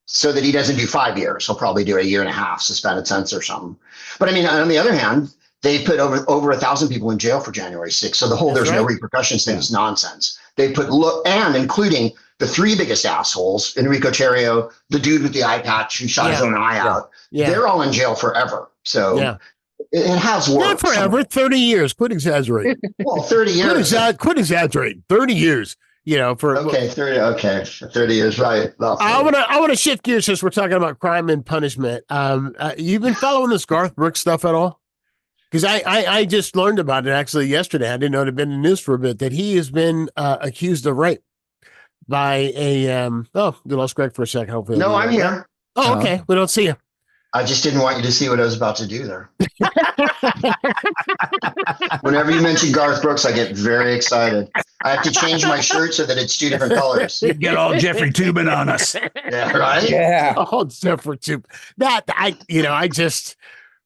so that he doesn't do 5 years. He'll probably do a year and a half suspended sentence or something. But I mean, on the other hand, they put over 1,000 people in jail for January 6th. So the whole no repercussions thing is nonsense. They put and including the three biggest assholes, Enrico Cherio, the dude with the eye patch who shot his own eye out. Yeah. They're all in jail forever. So it has worked. Not forever, 30 years. Quit exaggerating. Well, 30 years. Quit exaggerating. 30 years. 30 years, right. I want to shift gears since we're talking about crime and punishment. You've been following this Garth Brooks stuff at all? Because I just learned about it actually yesterday. I didn't know it had been in the news for a bit, that he has been accused of rape by a we lost Greg for a second. Hopefully, no, I'm here. Oh, okay. We don't see you. I just didn't want you to see what I was about to do there. Whenever you mention Garth Brooks, I get very excited. I have to change my shirt so that it's two different colors. You get all Jeffrey Toobin on us. Yeah, right? Yeah. Oh, Jeffrey Toobin.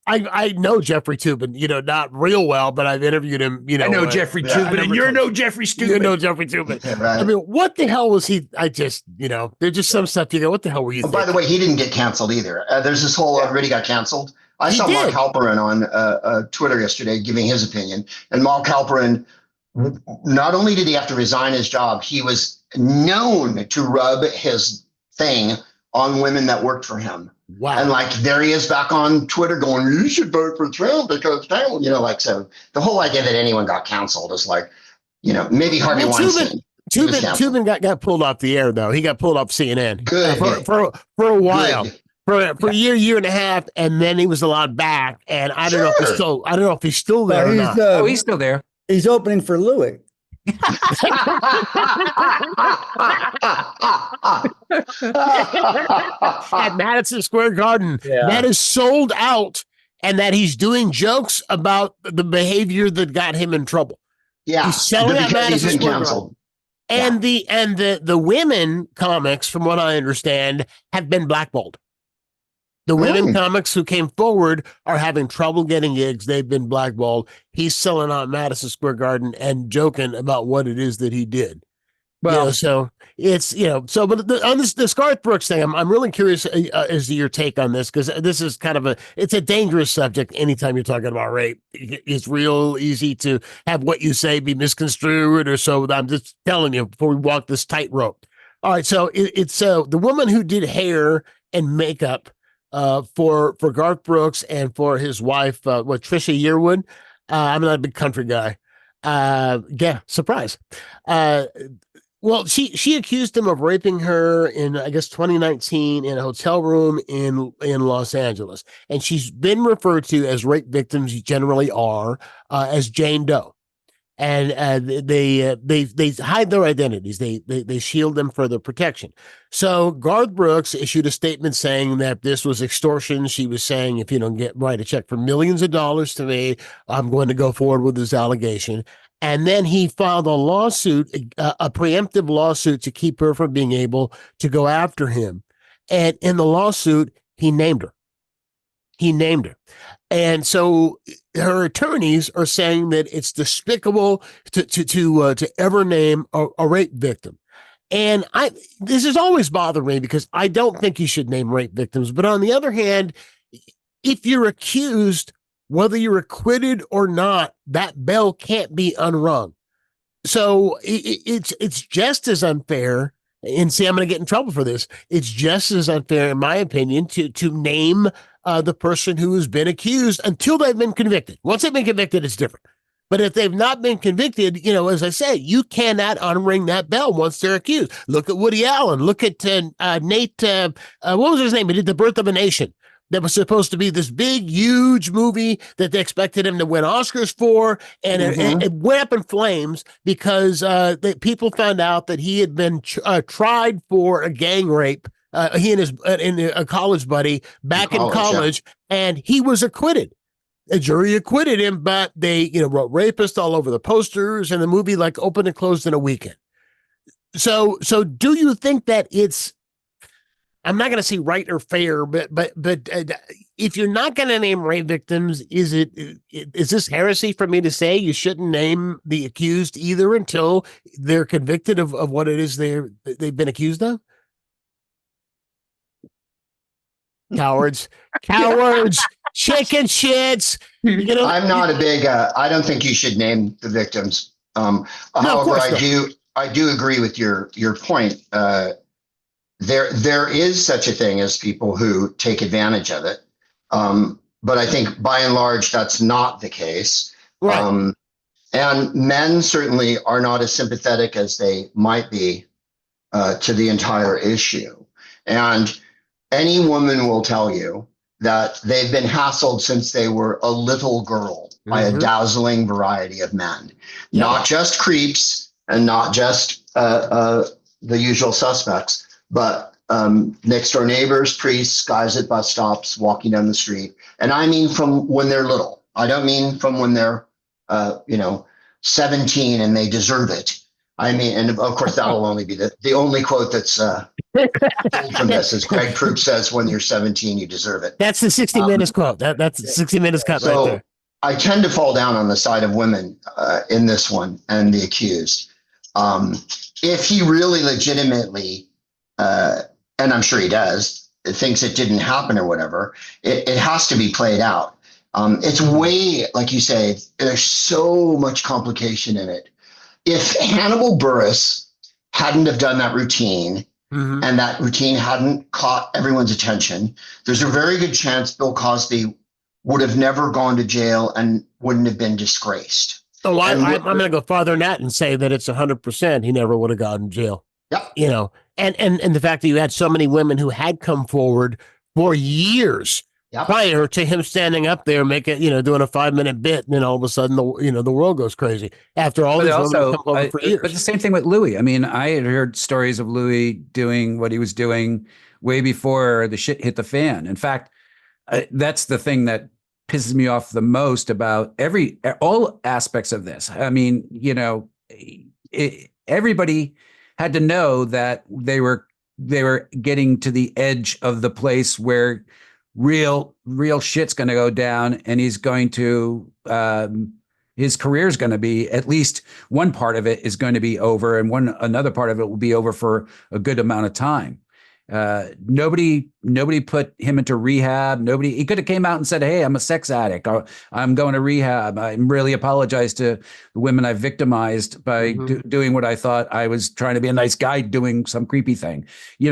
I know Jeffrey Toobin, not real well, but I've interviewed him, I know Jeffrey Toobin, and you're no Jeffrey Toobin. You know Jeffrey Toobin. Yeah, right. I mean, what the hell was he? There's just some stuff you go, what the hell were you thinking? By the way, he didn't get canceled either. There's this whole, everybody got canceled. I saw Mark Halperin on Twitter yesterday giving his opinion. And Mark Halperin, not only did he have to resign his job, he was known to rub his thing on women that worked for him. Wow. And there he is back on Twitter going, you should vote for Trump because, so the whole idea that anyone got canceled is maybe Harvey Well, Weinstein. Tubin got pulled off the air though. He got pulled off CNN Good. for a while. Good. For a year and a half, and then he was allowed back. And I don't know if he's still there or not. Oh, he's still there. He's opening for Louis. At Madison Square Garden, Yeah. that is sold out, and that he's doing jokes about the behavior that got him in trouble. Yeah. He's selling out Because he's Madison been Square canceled. And the women comics, from what I understand, have been blackballed. The women comics who came forward are having trouble getting gigs. They've been blackballed. He's selling out Madison Square Garden and joking about what it is that he did. Well, so it's, but on this Garth Brooks thing, I'm really curious as to your take on this, because this is kind of it's a dangerous subject. Anytime you're talking about rape, it's real easy to have what you say be misconstrued or so. I'm just telling you before we walk this tightrope. All right. So it's the woman who did hair and makeup for Garth Brooks and for his wife, Trisha Yearwood. I'm not a big country guy. Yeah, surprise. Well, she accused him of raping her in, I guess, 2019 in a hotel room in Los Angeles, and she's been referred to, as rape victims generally are, as Jane Doe. And they hide their identities. They shield them for their protection. So Garth Brooks issued a statement saying that this was extortion. She was saying, if you don't write a check for millions of dollars to me, I'm going to go forward with this allegation. And then he filed a lawsuit, a preemptive lawsuit, to keep her from being able to go after him. And in the lawsuit, he named her. And so her attorneys are saying that it's despicable to ever name a rape victim. And this has always bothered me, because I don't think you should name rape victims. But on the other hand, if you're accused, whether you're acquitted or not, that bell can't be unrung. So it's just as unfair. And see, I'm going to get in trouble for this. It's just as unfair, in my opinion, to name the person who has been accused until they've been convicted. Once they've been convicted, it's different. But if they've not been convicted, as I say, you cannot unring that bell once they're accused. Look at Woody Allen. Look at Nate. What was his name? He did The Birth of a Nation. That was supposed to be this big, huge movie that they expected him to win Oscars for. And it went up in flames because people found out that he had been tried for a gang rape. He and a college buddy back in college, and he was acquitted. A jury acquitted him, but they, wrote rapist all over the posters, and the movie opened and closed in a weekend. So do you think that it's, I'm not going to say right or fair, but if you're not going to name rape victims, is this heresy for me to say you shouldn't name the accused either until they're convicted of what it is they've been accused of? Cowards, chicken shits. I'm not a big. I don't think you should name the victims. However, I do agree with your point. There is such a thing as people who take advantage of it. But I think by and large, that's not the case. Right. And men certainly are not as sympathetic as they might be to the entire issue. And any woman will tell you that they've been hassled since they were a little girl by a dazzling variety of men, not just creeps and not just the usual suspects, but next door neighbors, priests, guys at bus stops, walking down the street. And I mean from when they're little. I don't mean from when they're 17 and they deserve it. I mean, and of course that'll only be the only quote that's from this is Greg Proops says, when you're 17, you deserve it. That's the 60 Minutes quote. That's 60 Minutes cut right there. I tend to fall down on the side of women in this one and the accused. If he really legitimately, and I'm sure he does, thinks it didn't happen or whatever, it has to be played out. It's way, like you say, there's so much complication in it. If Hannibal Buress hadn't have done that routine, and that routine hadn't caught everyone's attention, there's a very good chance Bill Cosby would have never gone to jail and wouldn't have been disgraced. Oh, And I'm going to go farther than that and say that it's 100%. He never would have gone in jail. Yep. You know, and the fact that you had so many women who had come forward for years Yep. prior to him standing up there, doing a 5-minute bit, and then all of a sudden the world goes crazy after all But these women also, have come forward for years. but the same thing with Louis. I mean, I had heard stories of Louis doing what he was doing way before the shit hit the fan. In fact, that's the thing that pisses me off the most about all aspects of this. I mean, everybody had to know that they were getting to the edge of the place where real shit's going to go down, and he's going to his career is going to be, at least one part of it is going to be over, and another part of it will be over for a good amount of time. Nobody put him into rehab. He could have came out and said, "Hey, I'm a sex addict. Or, I'm going to rehab. I really apologize to the women I victimized by doing what I thought I was trying to be a nice guy doing some creepy thing." He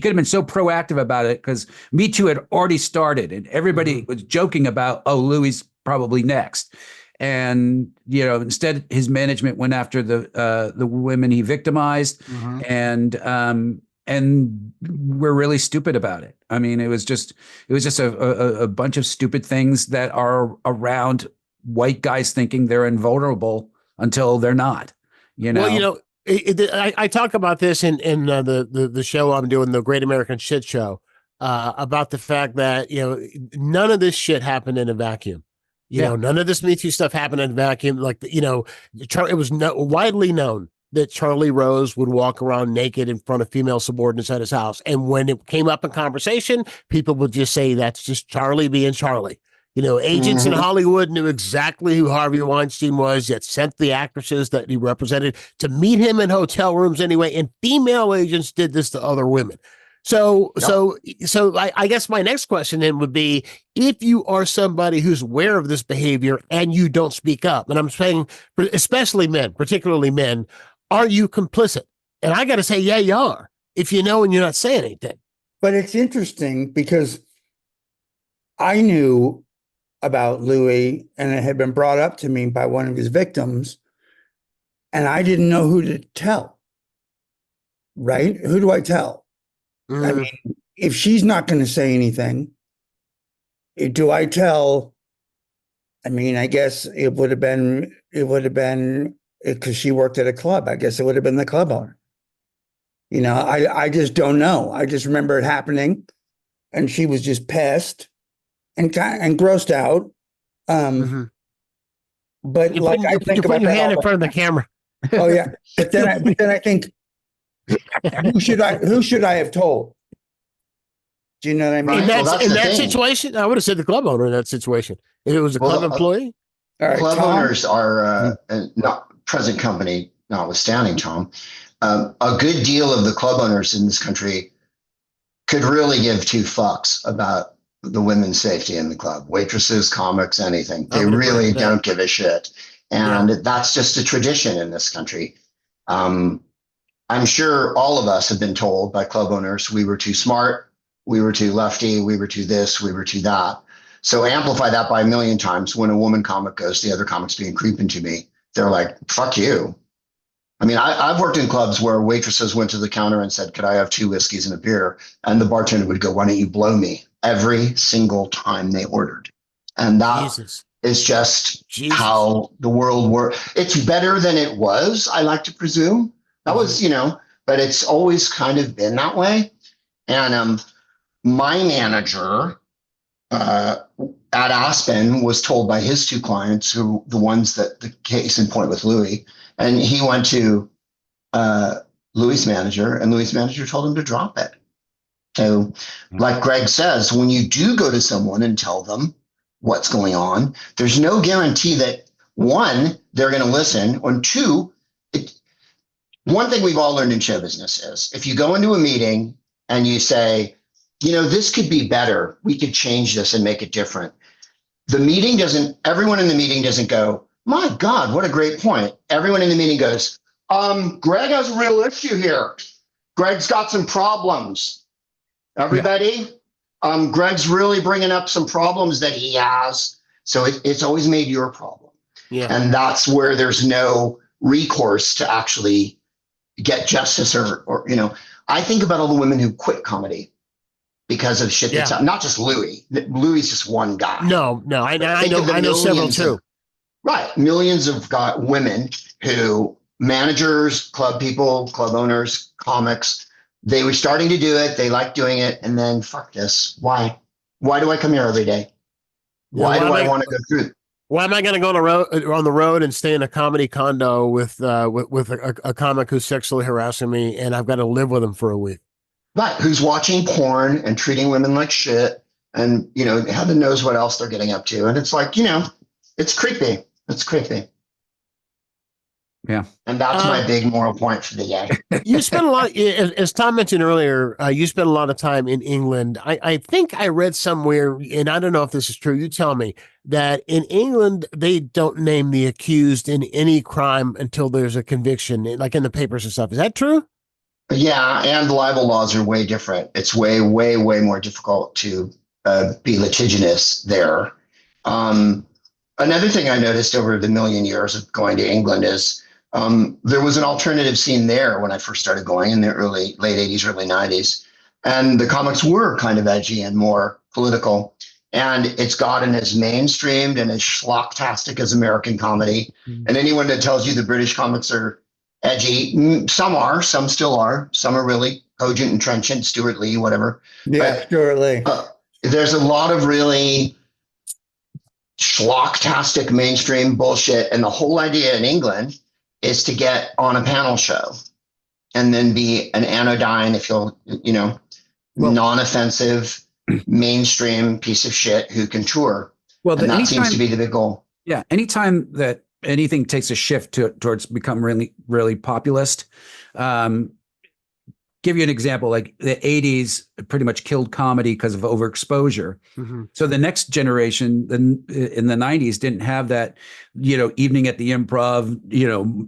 could have been so proactive about it, because Me Too had already started and everybody was joking about, oh, Louis probably next. And, instead his management went after the women he victimized, and we're really stupid about it. I mean, it was just a bunch of stupid things that are around white guys thinking they're invulnerable until they're not, Well, I talk about this in the show I'm doing, the Great American Shit Show, about the fact that, none of this shit happened in a vacuum. None of this Me Too stuff happened in a vacuum. Like, it was widely known that Charlie Rose would walk around naked in front of female subordinates at his house. And when it came up in conversation, people would just say, that's just Charlie being Charlie. Agents in Hollywood knew exactly who Harvey Weinstein was, yet sent the actresses that he represented to meet him in hotel rooms anyway. And female agents did this to other women. So I guess my next question then would be, if you are somebody who's aware of this behavior and you don't speak up, and I'm saying especially men, particularly men, are you complicit? And I got to say, yeah, you are, if you know and you're not saying anything. But it's interesting because I knew about Louis, and it had been brought up to me by one of his victims, and I didn't know who to tell. Right? Who do I tell? I mean, if she's not going to say anything, do I tell? I mean, I guess it would have been because she worked at a club. I guess it would have been the club owner. I just don't know. I just remember it happening, and she was just pissed and grossed out. But you like, I think you put about your that hand all in front of the camera. Oh yeah, but then I think, who should I have told? Do you know what I mean? In Well, that's in the that thing. situation, I would have said the club owner in that situation. If it was a club employee. All right, Club Tom? owners are not present company notwithstanding, Tom. A good deal of the club owners in this country could really give two fucks about the women's safety in the club. Waitresses, comics, anything. They really don't give a shit. And that's just a tradition in this country. I'm sure all of us have been told by club owners we were too smart, we were too lefty, we were too this, we were too that. So amplify that by a million times. When a woman comic goes, the other comics being creeping to me, they're like, fuck you. I mean, I've worked in clubs where waitresses went to the counter and said, could I have 2 whiskeys and a beer? And the bartender would go, why don't you blow me? Every single time they ordered. And that is just how the world works. It's better than it was, I like to presume. That was, but it's always kind of been that way. And my manager at Aspen was told by his 2 clients, who the ones that the case in point with Louis, and he went to Louis' manager, and Louis' manager told him to drop it. So, like Greg says, when you do go to someone and tell them what's going on, there's no guarantee that, 1, they're going to listen, or 2, one thing we've all learned in show business is if you go into a meeting and you say, this could be better, we could change this and make it different. Everyone in the meeting doesn't go, my God, what a great point. Everyone in the meeting goes, Greg has a real issue here. Greg's got some problems. Everybody, Greg's really bringing up some problems that he has. So it's always made your problem. Yeah. And that's where there's no recourse to actually get justice or I think about all the women who quit comedy because of shit that's not just Louis. Louis is just one guy. No, I know several too. Right. Millions of women who, managers, club people, club owners, comics, they were starting to do it. They liked doing it. And then fuck this. Why do I come here every day? Why do I want to go through? Why am I going to go on the road and stay in a comedy condo with a comic who's sexually harassing me, and I've got to live with him for a week? Right. Who's watching porn and treating women like shit, and heaven knows what else they're getting up to. And it's like, it's creepy. It's creepy. Yeah. And that's my big moral point for the day. You spent a lot, as Tom mentioned earlier, you spent a lot of time in England. I think I read somewhere, and I don't know if this is true, you tell me, that in England, they don't name the accused in any crime until there's a conviction, like in the papers and stuff. Is that true? Yeah, and the libel laws are way different. It's way, way, way more difficult to be litigious there. Another thing I noticed over the million years of going to England is there was an alternative scene there when I first started going in the late 80s, early 90s. And the comics were kind of edgy and more political. And it's gotten as mainstreamed and as schlocktastic as American comedy. Mm-hmm. And anyone that tells you the British comics are edgy, some are, some still are. Some are really cogent and trenchant, Stuart Lee, whatever. Yeah, but, Stuart Lee. There's a lot of really schlocktastic mainstream bullshit. And the whole idea in England is to get on a panel show and then be an anodyne, if you'll, non-offensive, mainstream piece of shit who can tour. Well, and that seems to be the big goal. Yeah. Anytime that anything takes a shift towards become really, really populist, give you an example, like the 80s pretty much killed comedy because of overexposure. Mm-hmm. So the next generation in the 90s didn't have that, evening at the Improv,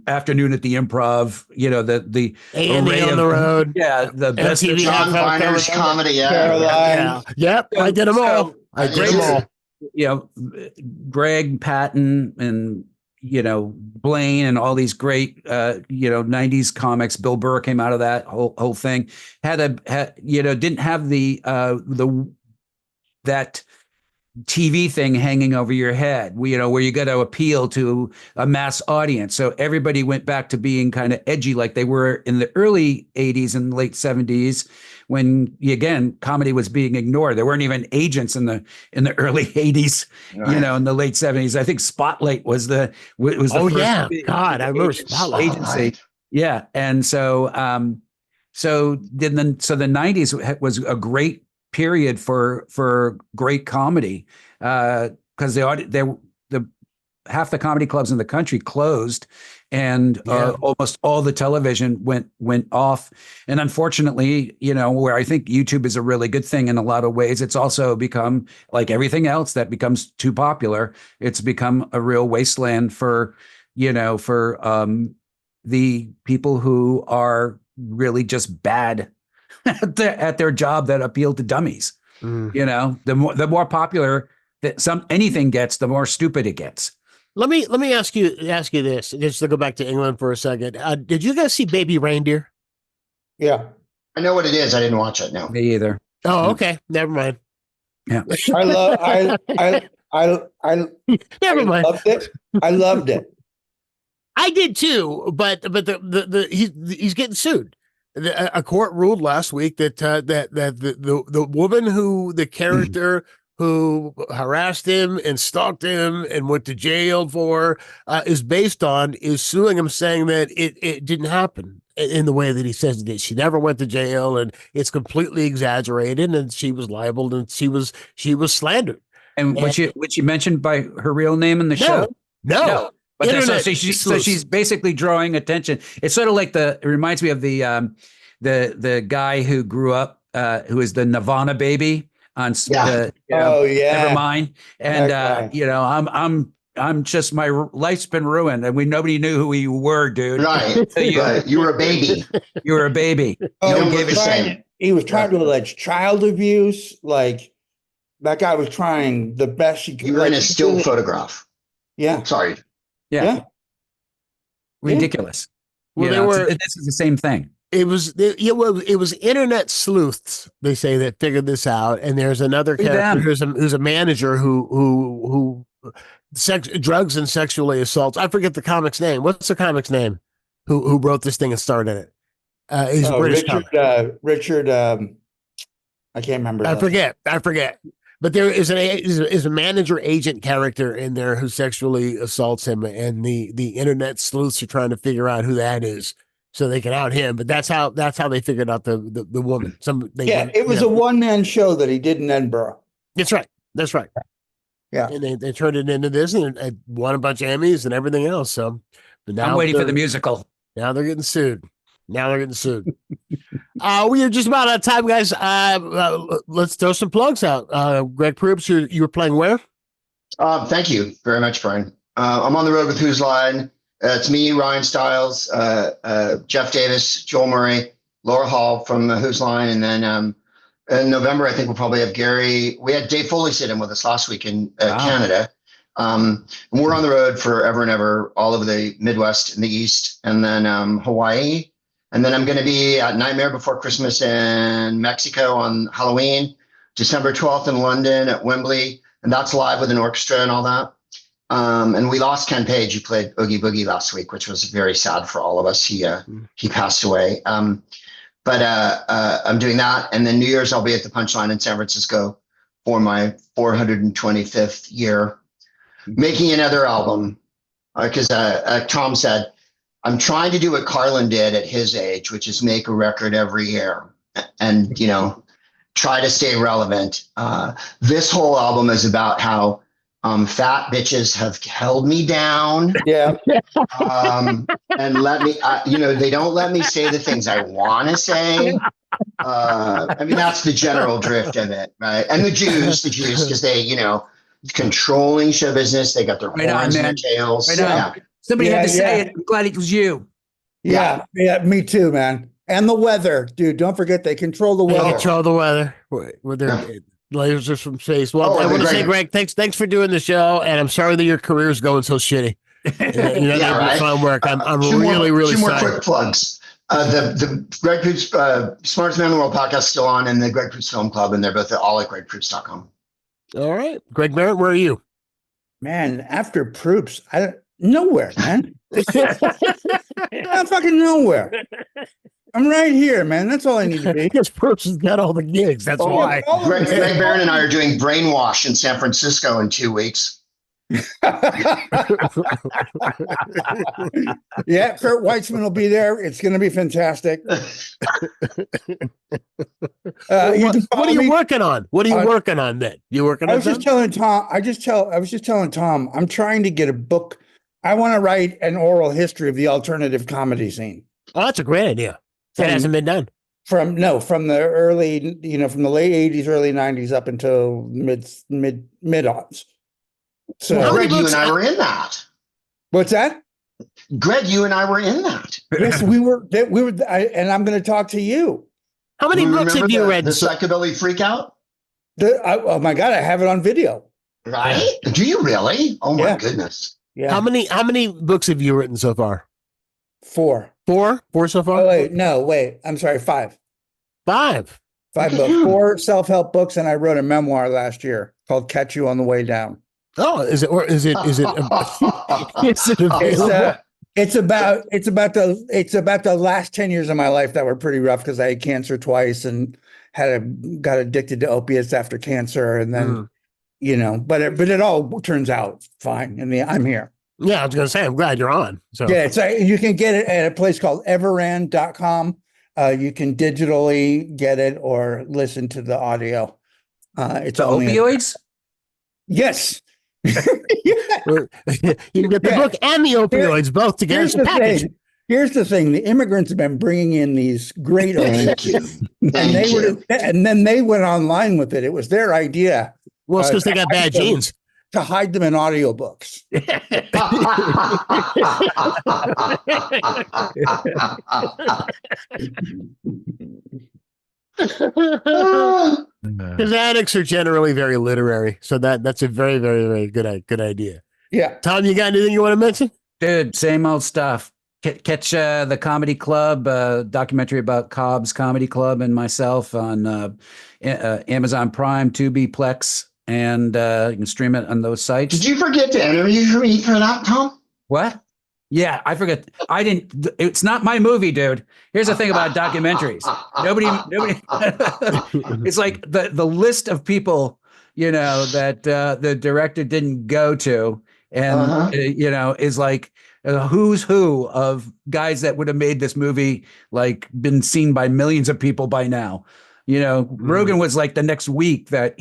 afternoon at the Improv, the array on the road. Yeah. The best MTV John Viner's comedy. Yeah. Yep. I did them all. I did them all. Greg, Patton, and Blaine and all these great, 90s comics. Bill Burr came out of that whole thing. Didn't have that TV thing hanging over your head, where you got to appeal to a mass audience. So everybody went back to being kind of edgy like they were in the early 80s and late 70s, when again, comedy was being ignored. There weren't even agents in the early 80s, right. In the late 70s. I think Spotlight was the first God, I remember Spotlight agency. Yeah. And so the 90s was a great period for great comedy, because the half the comedy clubs in the country closed, and almost all the television went off. And unfortunately, where I think YouTube is a really good thing in a lot of ways, it's also become, like everything else that becomes too popular, it's become a real wasteland for the people who are really just bad at their job that appeal to dummies. The more popular that anything gets, the more stupid it gets. Let me ask you this, just to go back to England for a second. Did you guys see Baby Reindeer? Yeah, I know what it is. I didn't watch it. No, me either. Oh, okay, never mind. Yeah, never mind. I loved it. I did too, but he's getting sued. A court ruled last week that the woman who the character who harassed him and stalked him and went to jail for is suing him, saying that it didn't happen in the way that he says it did. She never went to jail, and it's completely exaggerated, and she was libeled, and she was slandered. And was she mentioned by her real name in the show? No. But so she's basically drawing attention. It's sort of like it reminds me of the guy who grew up, who is the Nirvana baby on Nevermind. And I'm just, my life's been ruined, and nobody knew who you were, dude. Right. You were a baby. You were a baby. He was trying to allege child abuse. Like, that guy was trying the best he could. You were in a still photograph. Yeah. Sorry. Yeah. Ridiculous. Well, You they know, were. this is the same thing. It was it was internet sleuths, they say, that figured this out. And there's another Free character them. who's a manager who drugs and sexually assaults. I forget the comic's name. What's the comic's name? Who wrote this thing and started it? He's a British comic. Richard. I can't remember. I forget. But there is a manager agent character in there who sexually assaults him, and the internet sleuths are trying to figure out who that is, so they can out him. But that's how they figured out the woman. It was a one-man show that he did in Edinburgh. That's right. Yeah. And they turned it into this, and it won a bunch of Emmys and everything else. So but now I'm waiting for the musical. Now they're getting sued. We are just about out of time, guys. Let's throw some plugs out. Greg Proops, you were playing where? Thank you very much, Brian. I'm on the road with Who's Line. It's me, Ryan Stiles, Jeff Davis, Joel Murray, Laura Hall from Who's Line. And then in November, I think we'll probably have Gary. We had Dave Foley sit in with us last week in Canada. And we're on the road forever and ever, all over the Midwest and the East, and then Hawaii. And then I'm going to be at Nightmare Before Christmas in Mexico on Halloween, December 12th in London at Wembley. And that's live with an orchestra and all that. And we lost Ken Page, who played Oogie Boogie last week, which was very sad for all of us. He passed away. But I'm doing that. And then New Year's, I'll be at the Punchline in San Francisco for my 425th year, making another album. Because Tom said, I'm trying to do what Carlin did at his age, which is make a record every year and, try to stay relevant. This whole album is about how fat bitches have held me down. Yeah. And let me, they don't let me say the things I want to say. That's the general drift of it, right? And the Jews, because they, controlling show business. They got their horns and their tails. Right on. Somebody had to say it. I'm glad it was you. Yeah, me too, man. And the weather, dude. Don't forget they control the weather. They control the weather with their lasers from space. Well, I want to say, Greg, thanks for doing the show, and I'm sorry that your career is going so shitty. Right? Fun work. I'm really two more sorry. Quick plugs. The Greg Proops Smartest Man in the World podcast is still on, and the Greg Proops Film Club, and they're both all at gregproops.com. All right, Greg Behrendt, where are you? Man, after Proops, nowhere, man. I'm fucking nowhere. I'm right here, man. That's all I need to be. Because Proops has got all the gigs. That's why. Greg Behrendt and I are doing Brainwash in San Francisco in 2 weeks. Yeah, Kurt Weitzman will be there. It's going to be fantastic. What are you working on? What are you working on then? You working on? I was just telling Tom. I was just telling Tom. I'm trying to get a book. I want to write an oral history of the alternative comedy scene. Oh, that's a great idea. That hasn't been done. From the early, from the late 80s, early 90s up until mid-aughts. So Greg, you and I were in that. What's that? Greg, you and I were in that. Yes, we were, and I'm going to talk to you. How many books have you read? The Psychobilly Freakout? Oh my God, I have it on video. Right? Do you really? Oh my goodness. Yeah. How many books have you written so far? 4. 4 so far? Oh, wait. I'm sorry. 5. 5 books. 4 self-help books, and I wrote a memoir last year called "Catch You on the Way Down." Oh, is it available? It's about the last 10 years of my life that were pretty rough because I had cancer twice and got addicted to opiates after cancer, and then but it all turns out fine. I mean, I'm here. Yeah, I was going to say, I'm glad you're on. So yeah, you can get it at a place called everand.com. You can digitally get it or listen to the audio. It's the opioids? Yes. You can get the book and the opioids both together as a package. Here's the thing: the immigrants have been bringing in these great opioids, and then they went online with it. It was their idea. Well, it's because they got bad genes. To hide them in audiobooks. Because addicts are generally very literary, so that's a very, very, very good idea. Yeah, Tom, you got anything you want to mention? Dude, same old stuff. Catch the Comedy Club, documentary about Cobb's Comedy Club and myself on Amazon Prime, Tubi, Plex, and you can stream it on those sites. Did you forget to interview me for that, Tom? What? Yeah, I forget. I didn't. It's not my movie, dude. Here's the thing about documentaries. Nobody. It's like the list of people, that the director didn't go to, and is like who's who of guys that would have made this movie, like been seen by millions of people by now. Rogan was like the next week that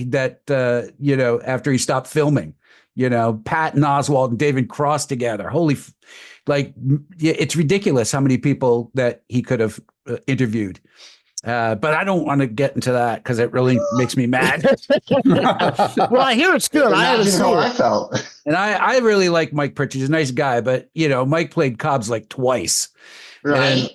after he stopped filming. Patton Oswalt and David Cross together. It's ridiculous how many people that he could have interviewed. But I don't want to get into that because it really makes me mad. Well, I hear it's good. I haven't seen how it. I felt. And I really like Mike Pritchard. He's a nice guy, but Mike played Cobbs like twice. Right.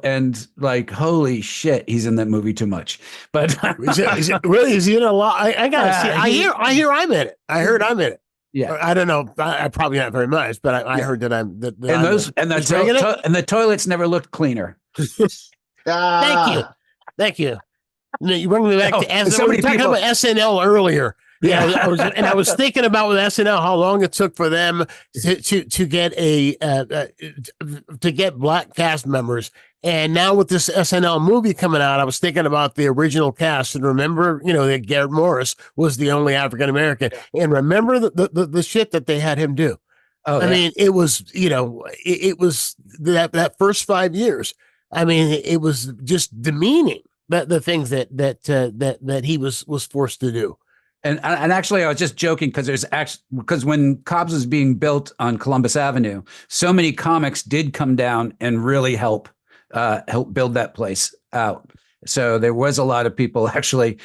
And like, holy shit, he's in that movie too much. But is it really? Is he in a lot? I gotta see. I hear I'm in it. I heard I'm in it. Yeah. I don't know. I probably not very much, but I heard that I'm. That and the toilets never looked cleaner. Thank you. You bring me back to SNL. So We were talking about SNL earlier. Yeah, I was thinking about with SNL how long it took for them to get to get black cast members, and now with this SNL movie coming out, I was thinking about the original cast, and remember, that Garrett Morris was the only African American, and remember the shit that they had him do. Oh, I mean, it was it was that first 5 years. I mean, it was just demeaning the things that he was forced to do. And actually, I was just joking because when Cobb's was being built on Columbus Avenue, so many comics did come down and really help build that place out. So there was a lot of people actually,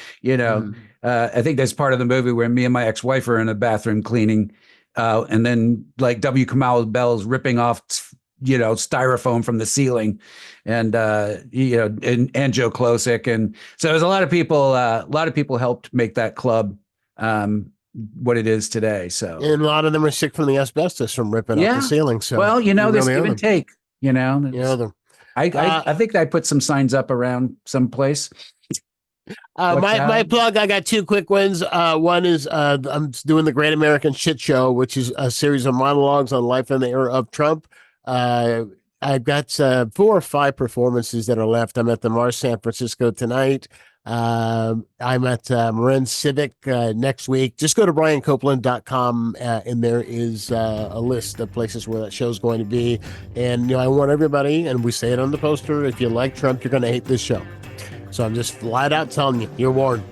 I think there's part of the movie where me and my ex-wife are in a bathroom cleaning, and then like W. Kamau Bell's ripping off, styrofoam from the ceiling, and Joe Klosik, and so there's a lot of people helped make that club what it is today. So, and a lot of them are sick from the asbestos from ripping off the ceiling. So, well, there's give and take. I think I put some signs up around someplace. My plug, I got two quick ones. One is I'm doing the Great American Shit Show, which is a series of monologues on life in the era of Trump. I've got 4 or 5 performances that are left. I'm at the Mars San Francisco tonight. I'm at Marin Civic next week. Just go to briancopeland.com and there is a list of places where that show's going to be. And I want everybody, and we say it on the poster, if you like Trump, you're going to hate this show. So I'm just flat out telling you, you're warned.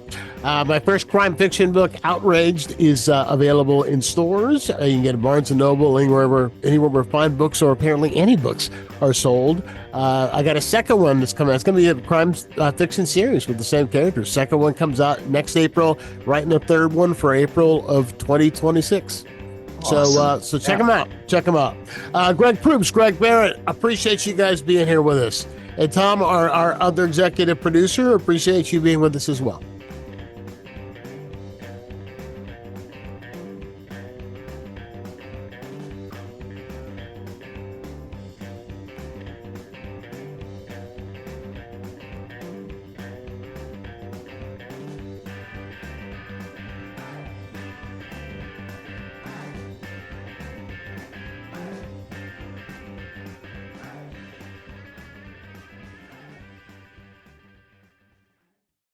My first crime fiction book, Outraged, is available in stores. You can get it at Barnes & Noble, anywhere where fine books or apparently any books are sold. I got a second one that's coming out. It's going to be a crime fiction series with the same characters. Second one comes out next April, writing the third one for April of 2026. Awesome. So check them out. Check them out. Greg Proops, Greg Behrendt, appreciate you guys being here with us. And Tom, our other executive producer, appreciate you being with us as well.